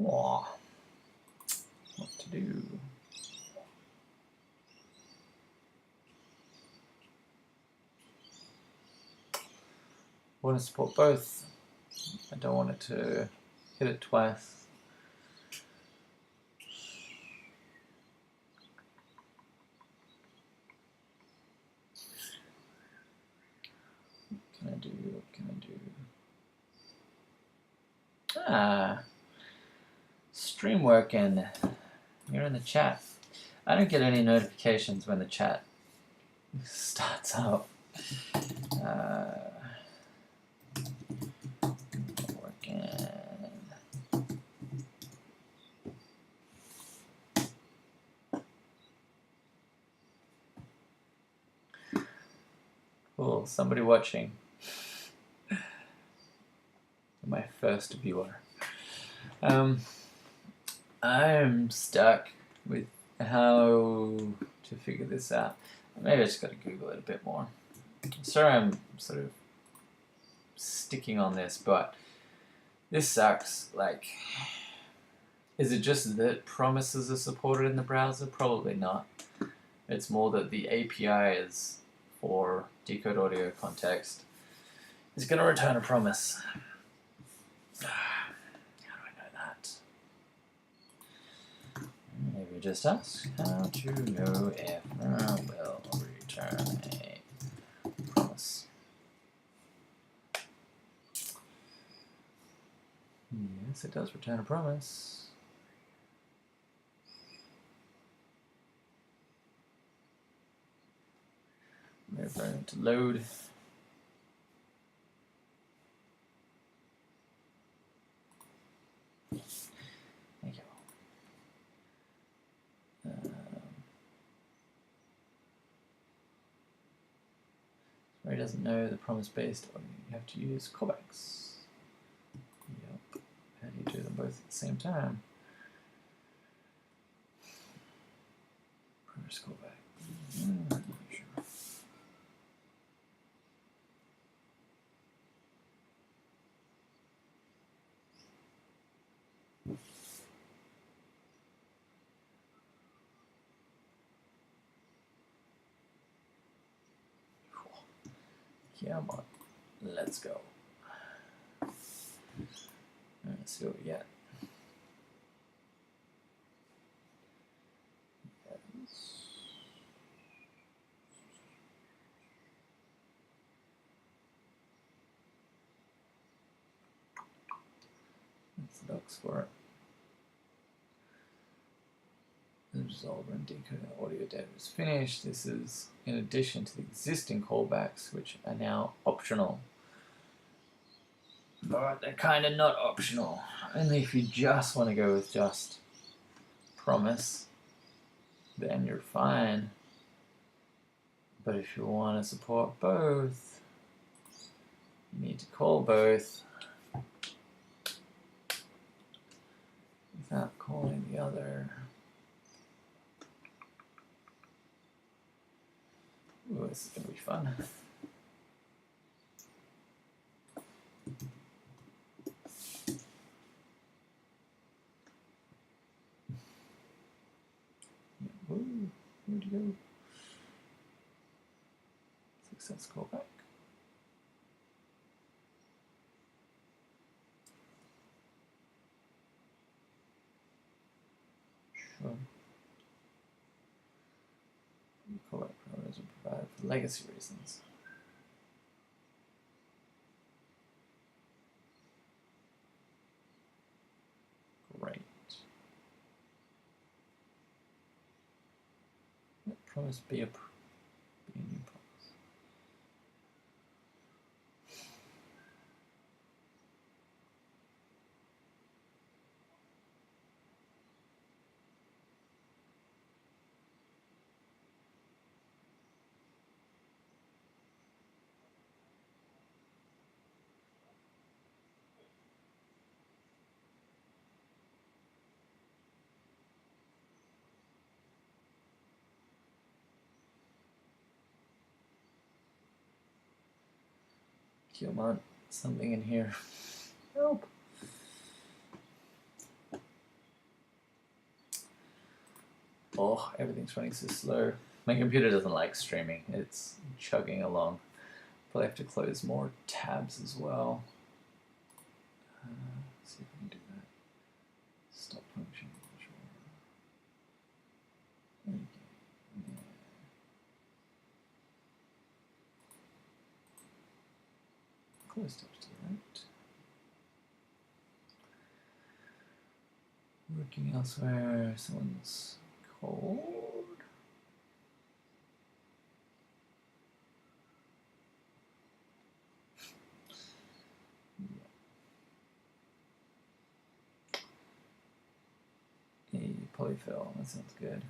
[SPEAKER 1] What to do? I want to support both. I don't want it to hit it twice. What can I do? What can I do? Ah, stream working. You're in the chat. I don't get any notifications when the chat starts up. Working. Cool, somebody watching. My first viewer. I'm stuck with how to figure this out. Maybe I just got to Google it a bit more. Sorry I'm sort of sticking on this, but this sucks. Like, is it just that promises are supported in the browser? Probably not. It's more that the APIs for Decode Audio Context is going to return a promise. How do I know that? Maybe just ask how to know if will return a promise. Yes, it does return a promise. We're going to load. Thank you. Where he doesn't know the promise-based, or you have to use callbacks. Yep. How do you do them both at the same time? Promise callback. Sure. Come on, let's go. Let's see what we get. That's the docs for it. The resolver and decoder audio data is finished. This is in addition to the existing callbacks, which are now optional. But they're kind of not optional. Only if you just want to go with just promise, then you're fine. But if you want to support both, you need to call both without calling the other. Ooh, this is going to be fun. Ooh, where'd you go? Success callback. Sure. Callback parameters are provided for legacy reasons. Great. Let promise be a new promise. Come on, something in here. Help. Oh, everything's running so slow. My computer doesn't like streaming. It's chugging along. Probably have to close more tabs as well. See if I can do that. Stop function. Sure. Okay. Yeah. Close tabs to the right. Working elsewhere. Someone's cold. Hey, polyfill. That sounds good.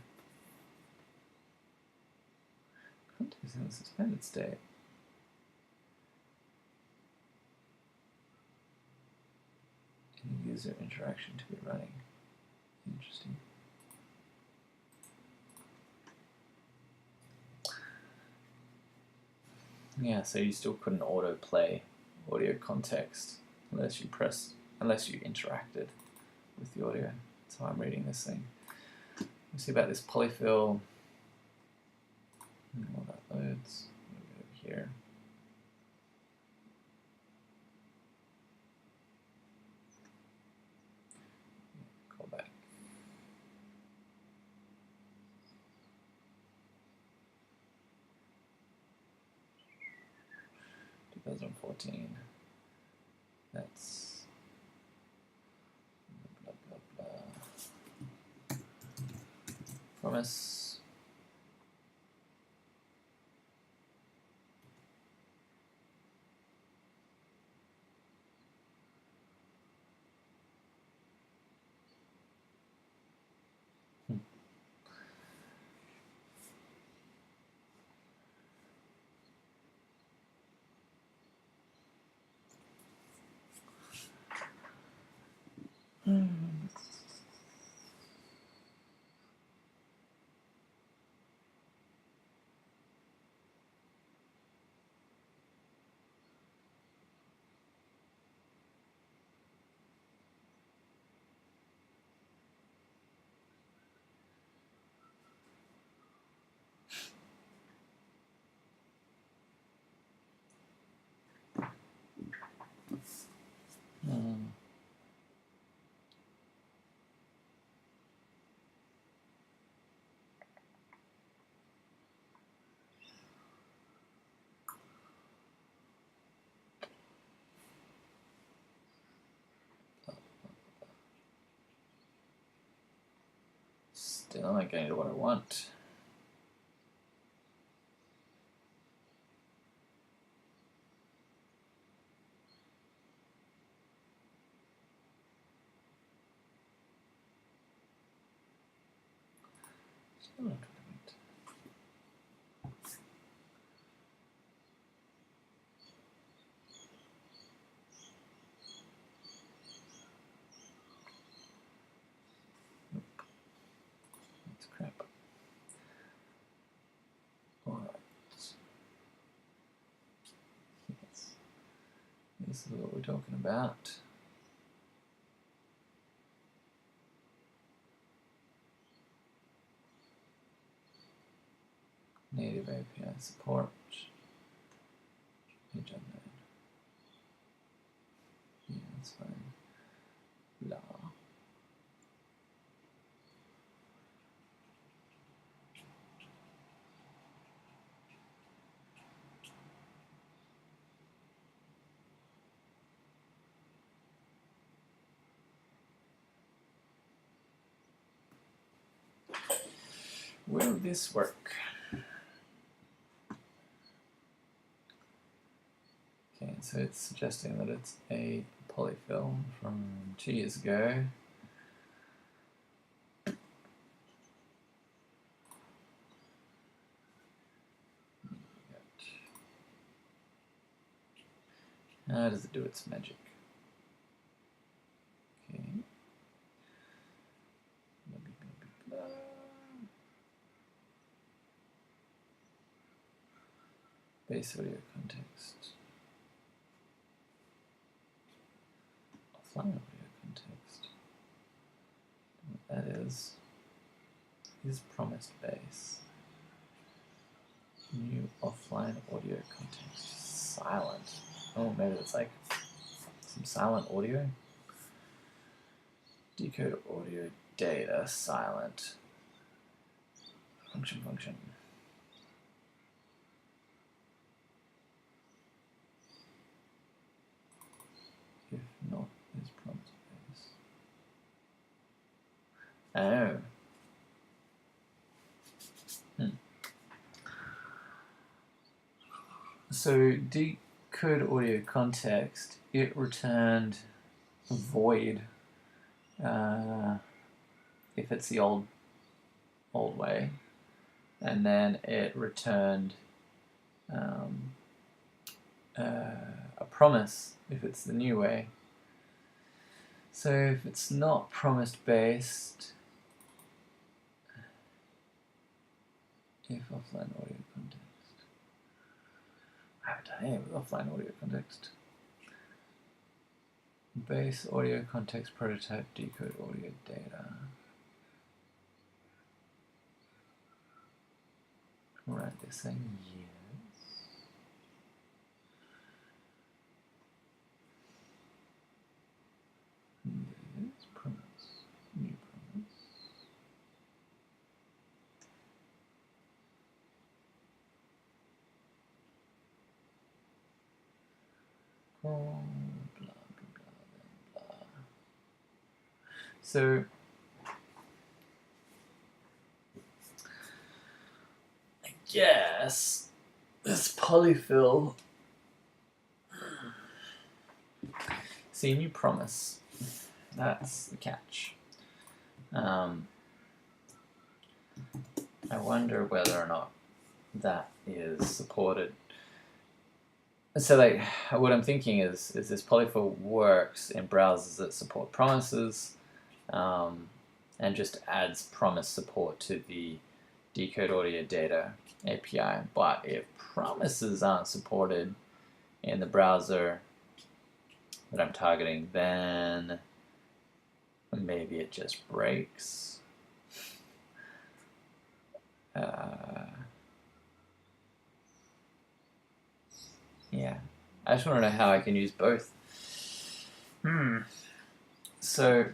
[SPEAKER 1] Context in a suspended state. Any user interaction to be running. Interesting. Yeah, so you still couldn't autoplay audio context unless you interacted with the audio. That's how I'm reading this thing. Let's see about this polyfill. All that loads. Over here. Call back. Two 2014. That's blah blah blah. Promise. Still not getting to what I want. Still not what I want. Nope. That's crap. Alright. Yes. This is what we're talking about. Native API support. Page unknown. Yeah, that's fine. Blah. Will this work? Okay, so it's suggesting that it's a polyfill from 2 years ago. How does it do its magic? Okay. Blah, blah, blah, blah. Base audio context. Offline audio context. What that is. is promised base. New offline audio context. Silent. Oh, maybe it's like some silent audio. Decode audio data. Silent. Function. If not, is promised base. Oh. So decode audio context, it returned void if it's the old way, and then it returned a promise if it's the new way. So if it's not promised based, if offline audio context, I haven't done anything with offline audio context. Base audio context prototype decode audio data. Right, they're saying yes. Yes, promise. New promise. Blah, blah, blah, blah. So I guess this polyfill. See, new promise. That's the catch. I wonder whether or not that is supported. So, like, what I'm thinking is this polyfill works in browsers that support promises, and just adds promise support to the decode audio data API. But if promises aren't supported in the browser that I'm targeting, then maybe it just breaks. Yeah, I just want to know how I can use both. So,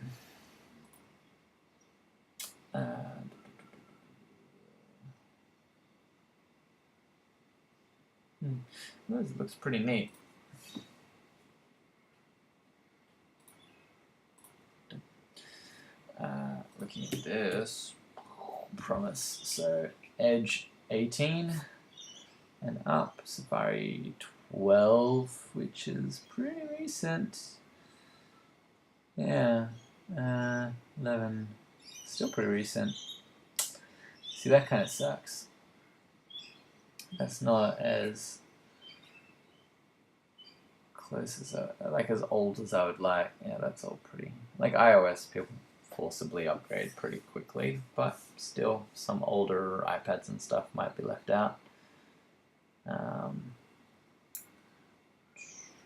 [SPEAKER 1] this looks pretty neat. Looking at this promise, so Edge 18 and up, Safari 12, which is pretty recent. Yeah, 11, still pretty recent. See, that kind of sucks. That's not as close as as old as I would like. Yeah, that's all pretty. Like iOS, people forcibly upgrade pretty quickly, but still, some older iPads and stuff might be left out.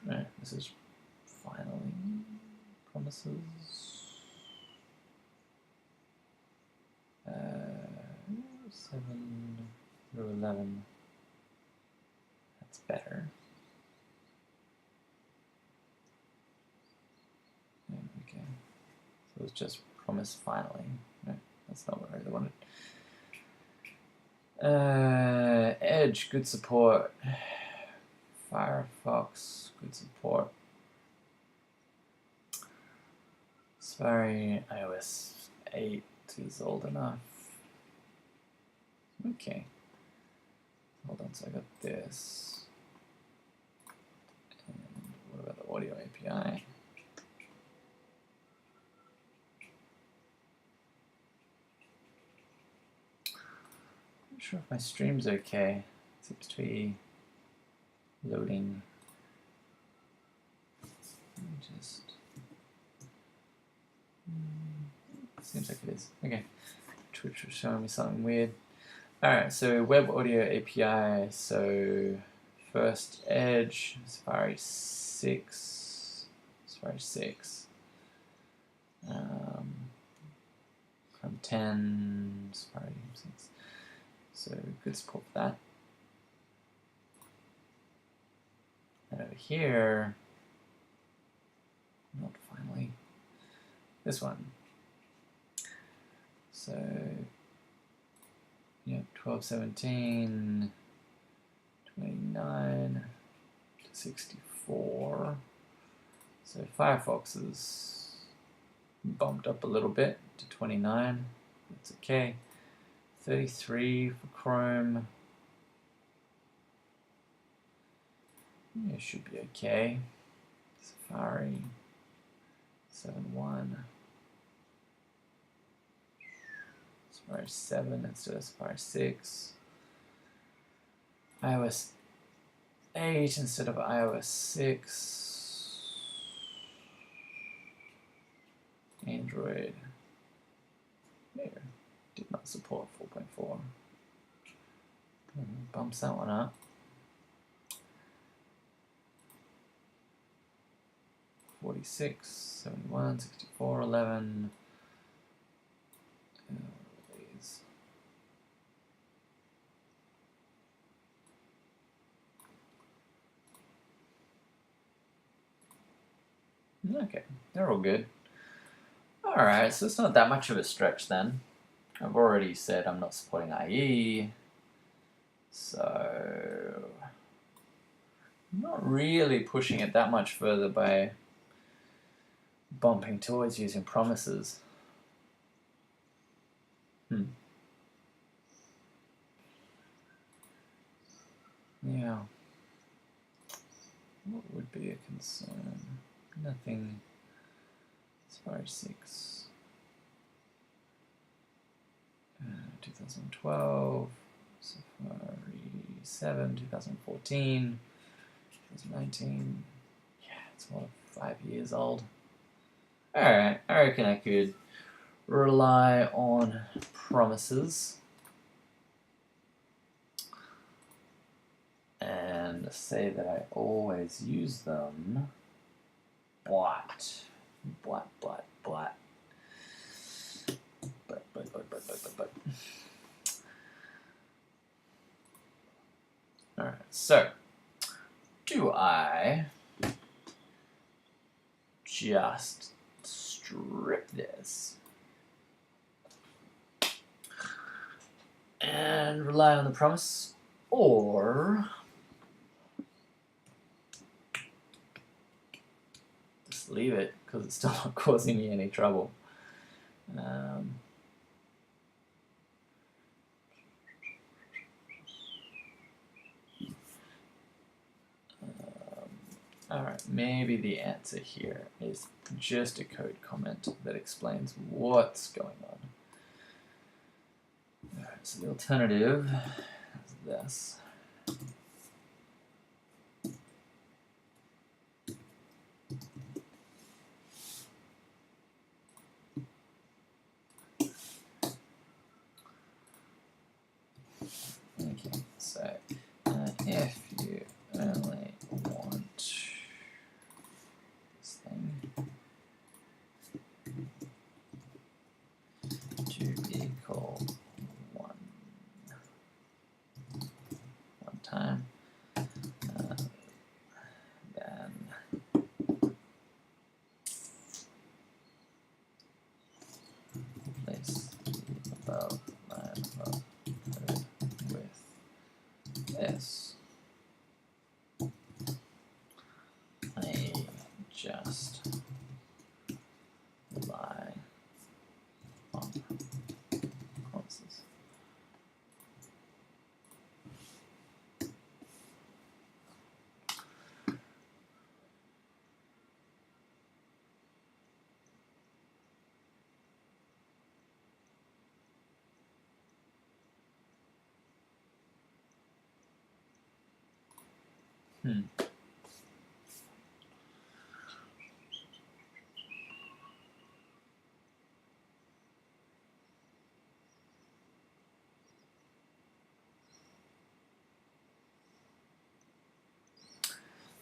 [SPEAKER 1] Right, this is finally promises. 7 through 11. That's better. Okay, so it's just promise finally. No, that's not what I really wanted. Edge, good support. Firefox, good support. Safari, iOS 8 is old enough. Okay. Hold on, so I got this. And what about the audio API? Not sure if my stream's okay. It seems to be loading. Let me just. Seems like it is. Okay. Twitch was showing me something weird. Alright, so web audio API. So first Edge, Safari 6. Chrome 10. Safari since. So good support for that. And over here, not finally, this one. So, yeah, 1217, 29 to 64. So Firefox is bumped up a little bit to 29. That's okay. 33 for Chrome. Yeah, should be okay. Safari 7.1. Safari 7 instead of Safari 6. iOS 8 instead of iOS 6. Android there did not support 4.4. Bumps that one up. 46, 71, 64, 11. These. Okay, they're all good. Alright, so it's not that much of a stretch then. I've already said I'm not supporting IE, so I'm not really pushing it that much further by bumping towards using promises. Yeah. What would be a concern? Nothing. Safari 6. 2012. Safari 7. 2014. 2019. Yeah, it's more than 5 years old. Alright, I reckon I could rely on promises and say that I always use them, but. Alright, so do I just strip this and rely on the promise, or just leave it because it's still not causing me any trouble? Alright, maybe the answer here is just a code comment that explains what's going on. Alright, so the alternative is this. Okay, so if you only want this thing to equal one time, then place the above line above code with this. I just rely on promises.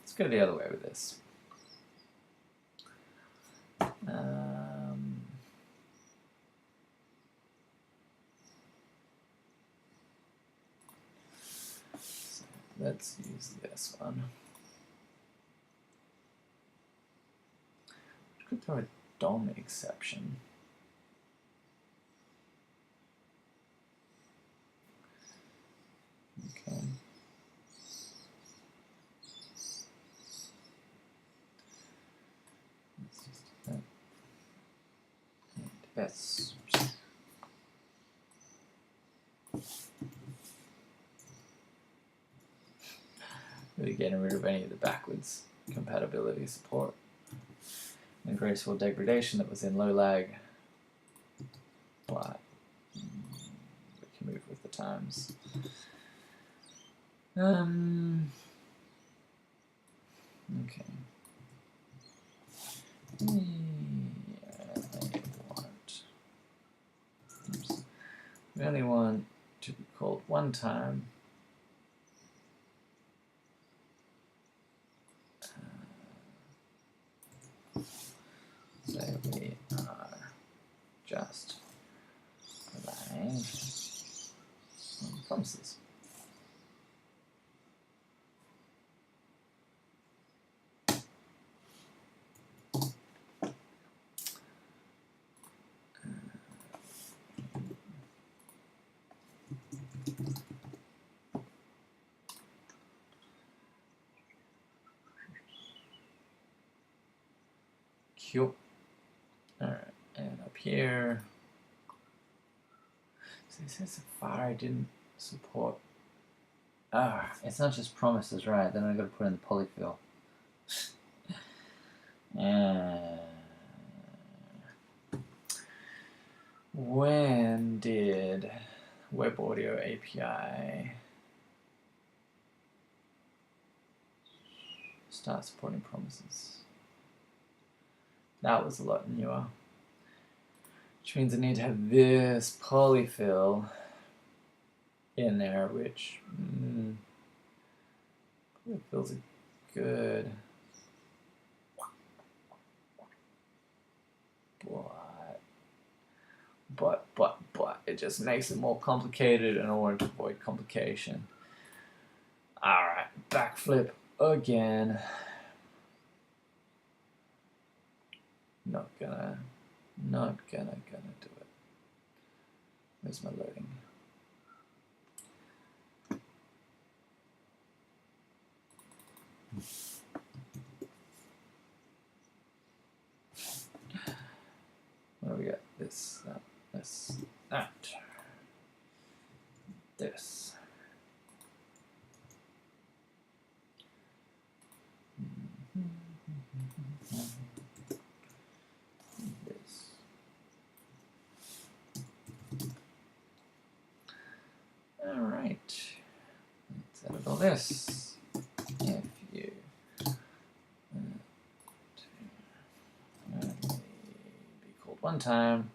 [SPEAKER 1] Let's go the other way with this. let's use this one. Could throw a DOM exception. Okay. Let's just do that. And S. Really getting rid of any of the backwards compatibility support and graceful degradation that was in low lag. But we can move with the times. Okay. We only want to be called one time. So we are just relying on promises. Cool. Alright, and up here, so it says Safari didn't support. It's not just promises, right? Then I got to put in the polyfill. When did Web Audio API start supporting promises? That was a lot newer. Which means I need to have this polyfill in there, which polyfills are good. But it just makes it more complicated, and I want to avoid complication. Alright, backflip again. Not gonna do it. Where's my loading? What do we got? This, that, this, that. This. This. All right. Let's edit all this. If you be called one time.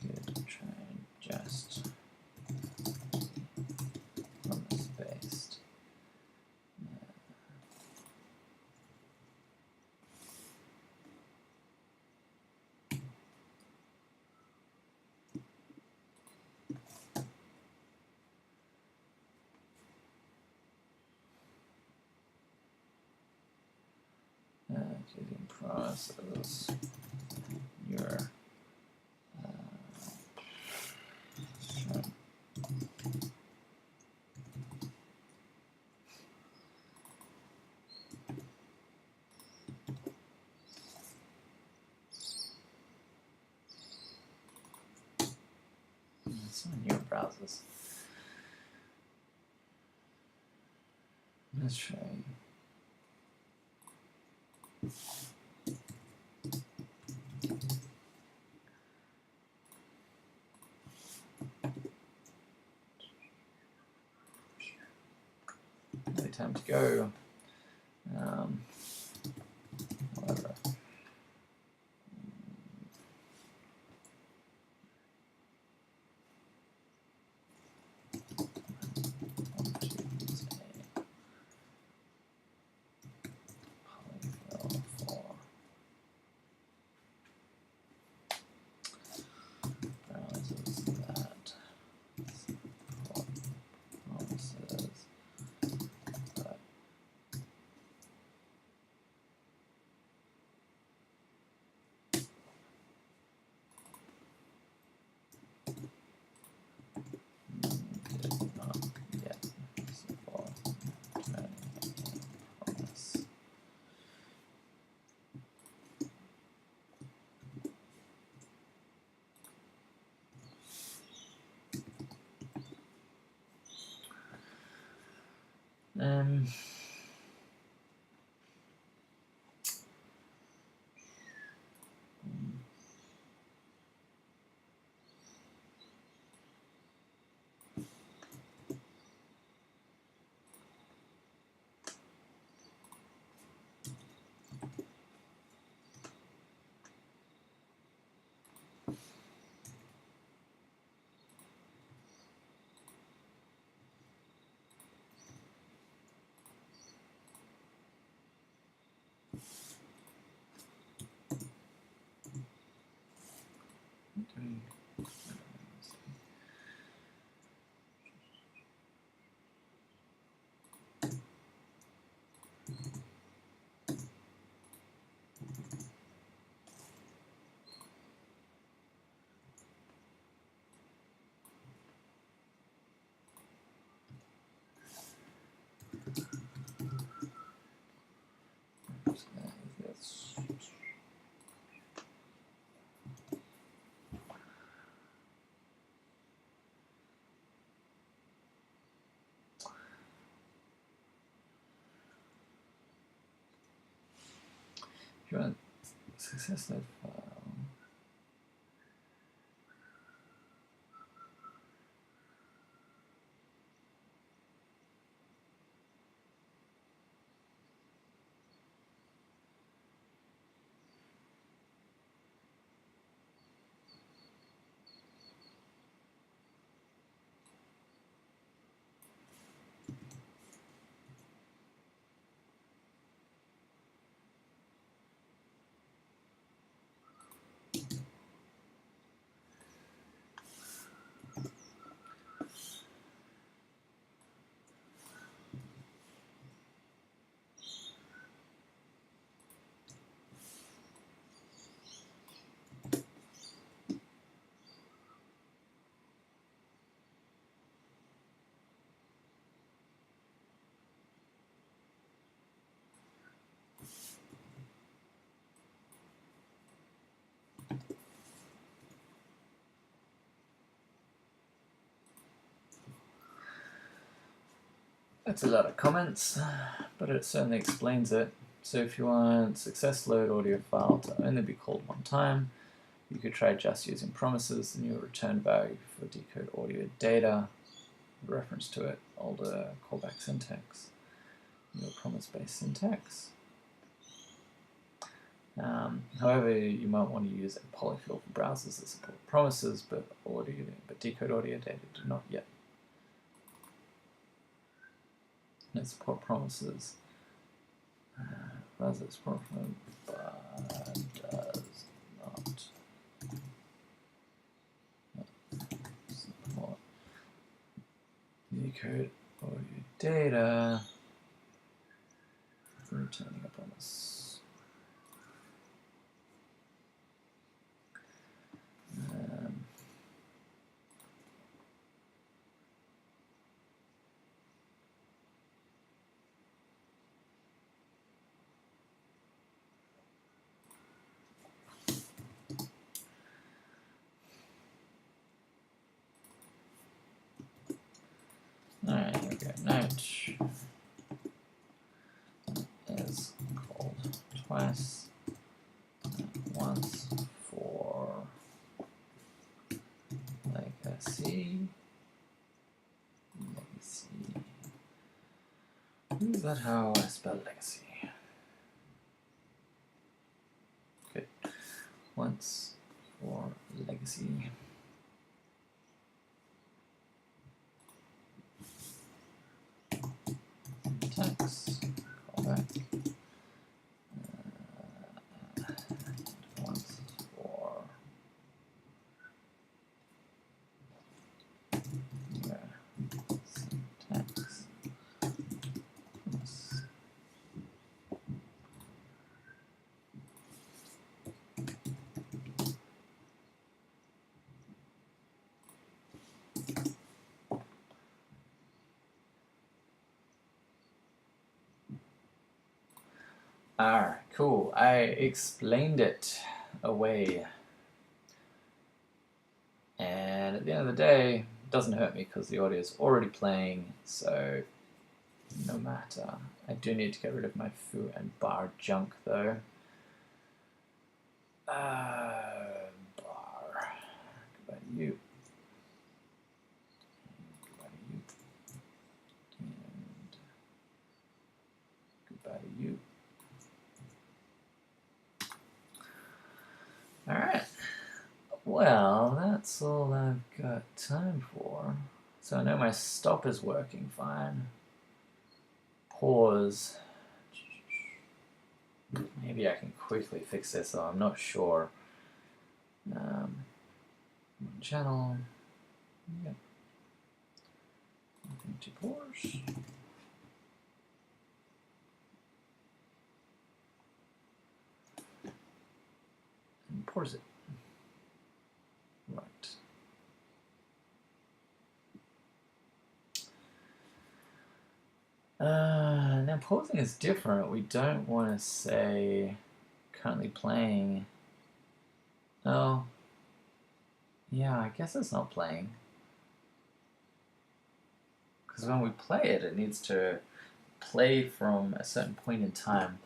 [SPEAKER 1] Good. Try and just promise based. Using process your some newer browsers. Let's try. Time to go. Whatever. Polyfill for browsers that If you want success load file. That's a lot of comments, but it certainly explains it. So if you want success load audio file to only be called one time, you could try just using promises, and you'll return value for decode audio data, reference to it, older callback syntax, your promise-based syntax. However, you might want to use a polyfill for browsers that support promises, but decode audio data do not yet. And it support promises. Browsers support them, but does not support decode audio data for returning a promise. Alright, here we go. Note is called twice, once for legacy. Is that how I spell legacy? Good. Once for legacy. Syntax, callback. Once for syntax. Alright, cool. I explained it away. And at the end of the day, it doesn't hurt me because the audio is already playing, so no matter. I do need to get rid of my foo and bar junk though. Bar. Goodbye to you. Goodbye to you. And goodbye to you. Alright. Well, that's all I've got time for. So I know my stop is working fine. Pause. Maybe I can quickly fix this, though I'm not sure. Channel. Yep. Empty pause. And pause it. Right. Now pausing is different. We don't want to say currently playing. Oh. Yeah, I guess it's not playing. Because when we play it, it needs to play from a certain point in time.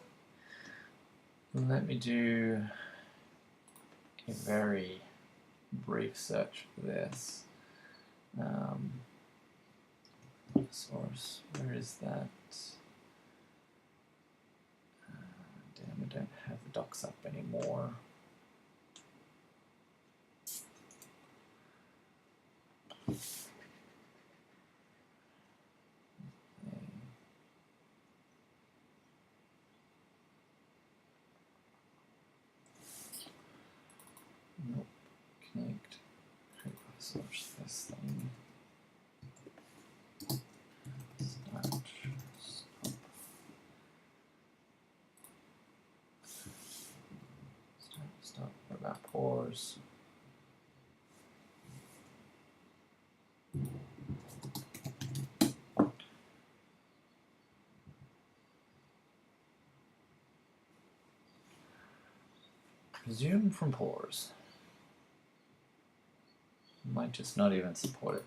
[SPEAKER 1] Let me do a very brief search for this. Source, where is that? Damn, I don't have the docs up anymore. Nope. Connect. Source this thing. Start. Stop. Stop. What about pause? Resume from pause. Might just not even support it.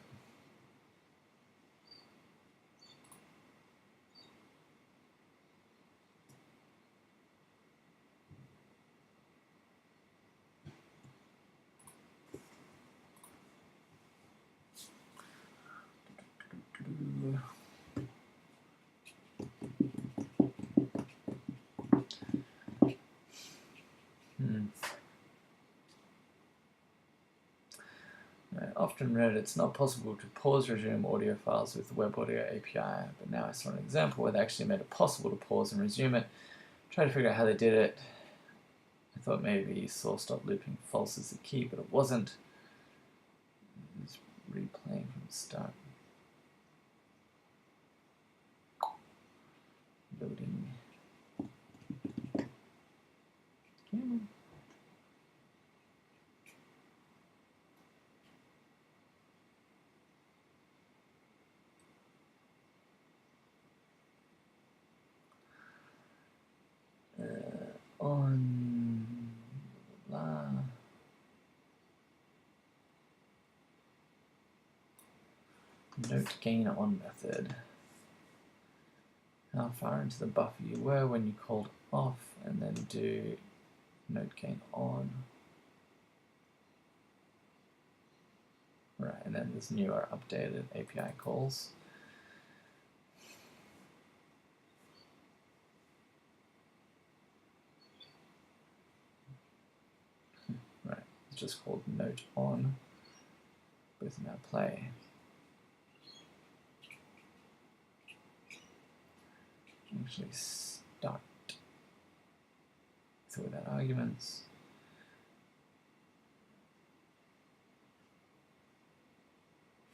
[SPEAKER 1] I often read it's not possible to pause resume audio files with the Web Audio API, but now I saw an example where they actually made it possible to pause and resume it. Tried to figure out how they did it. I thought maybe source stop looping false is the key, but it wasn't. It's replaying from the start. Loading. Camera. On blah. Note gain on method. How far into the buffer you were when you called off, and then do note gain on. Right, and then there's newer updated API calls. Right, it's just called note on. Both now play. Actually start. So without arguments.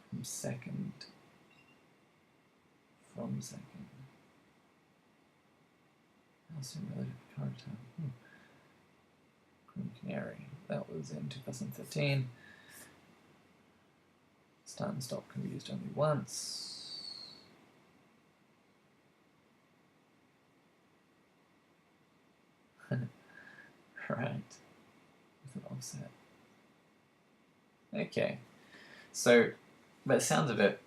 [SPEAKER 1] From second. From second. How soon relative to current time? Chrome Canary. That was in 2013. Start and stop can be used only once. Right. With an offset. Okay. So, by the sounds of it,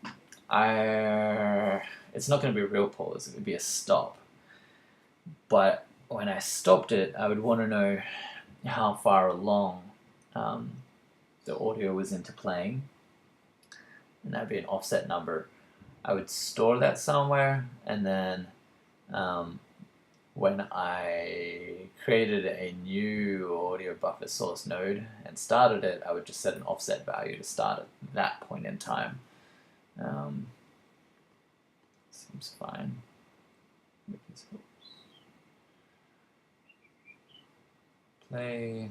[SPEAKER 1] it's not going to be a real pause, it would be a stop. But when I stopped it, I would want to know how far along the audio was into playing, and that'd be an offset number. I would store that somewhere, and then when I created a new audio buffer source node and started it, I would just set an offset value to start at that point in time. Seems fine. Play.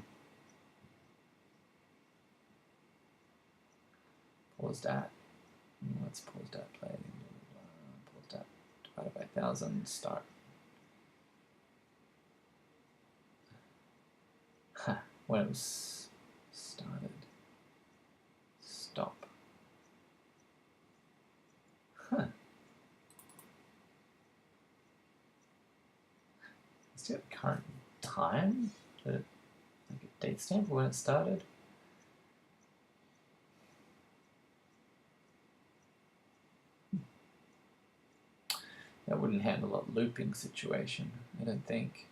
[SPEAKER 1] Pause that. Let's pause that play. Pause that divided by 1,000. Start. When it was started. Stop. Is it current time? Like a date stamp when it started? That wouldn't handle a looping situation, I don't think.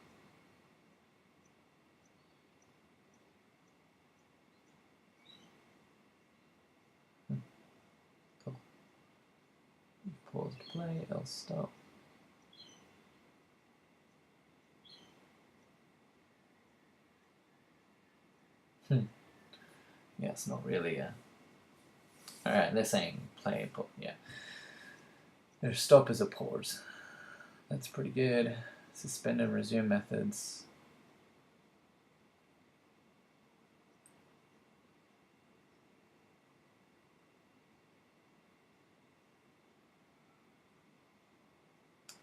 [SPEAKER 1] Cool. Pause to play, else stop. Yeah, it's not really a... Alright, they're saying play, yeah. Their stop is a pause. That's pretty good. Suspend and resume methods.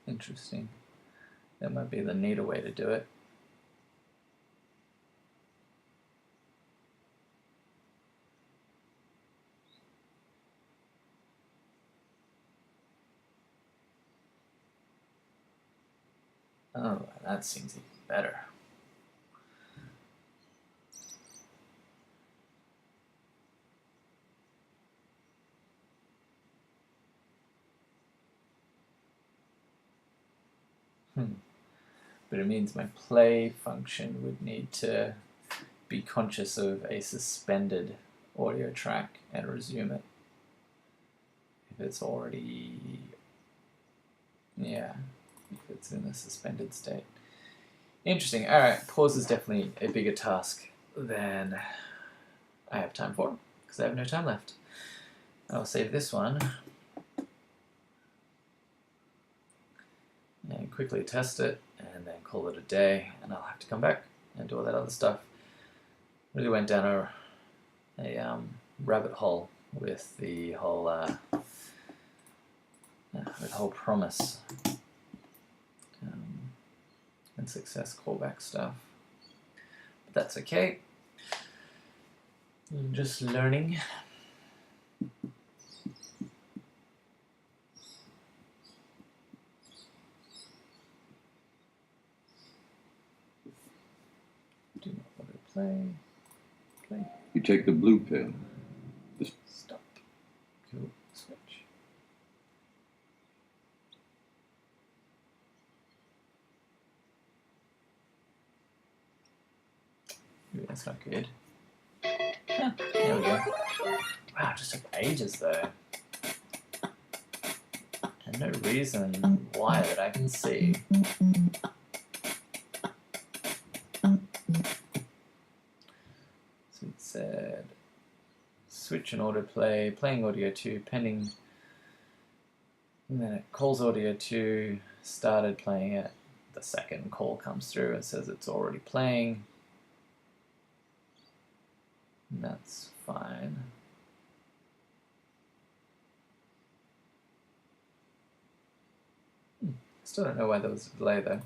[SPEAKER 1] Interesting. That might be the neater way to do it. Oh, that seems even better. But it means my play function would need to be conscious of a suspended audio track and resume it. If it's already, yeah, if it's in a suspended state. Interesting. Alright, pause is definitely a bigger task than I have time for, because I have no time left. I'll save this one and quickly test it and then call it a day, and I'll have to come back and do all that other stuff. Really went down a rabbit hole with the whole promise and success callback stuff. But that's okay. I'm just learning. Do not want to play. Play.
[SPEAKER 2] You take the blue pill.
[SPEAKER 1] Stop. Cool. Switch. Ooh, that's not good. Huh, there we go. Wow, it just took ages though. And no reason why that I can see. So it said switch and autoplay, playing audio 2, pending, and then it calls audio 2, started playing it. The second call comes through and says it's already playing. And that's fine. Still don't know why there was a delay though.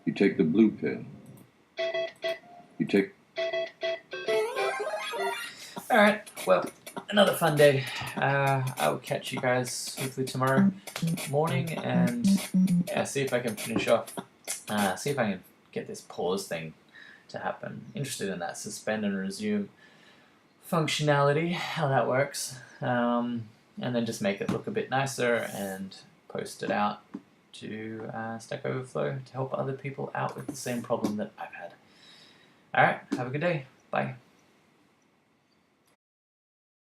[SPEAKER 2] You take the blue pill. You take...
[SPEAKER 1] Alright, well, another fun day. I will catch you guys hopefully tomorrow morning and yeah, see if I can finish off, see if I can get this pause thing to happen. Interested in that suspend and resume functionality, how that works, and then just make it look a bit nicer and post it out to Stack Overflow to help other people out with the same problem that I've had. Alright, have a good day. Bye.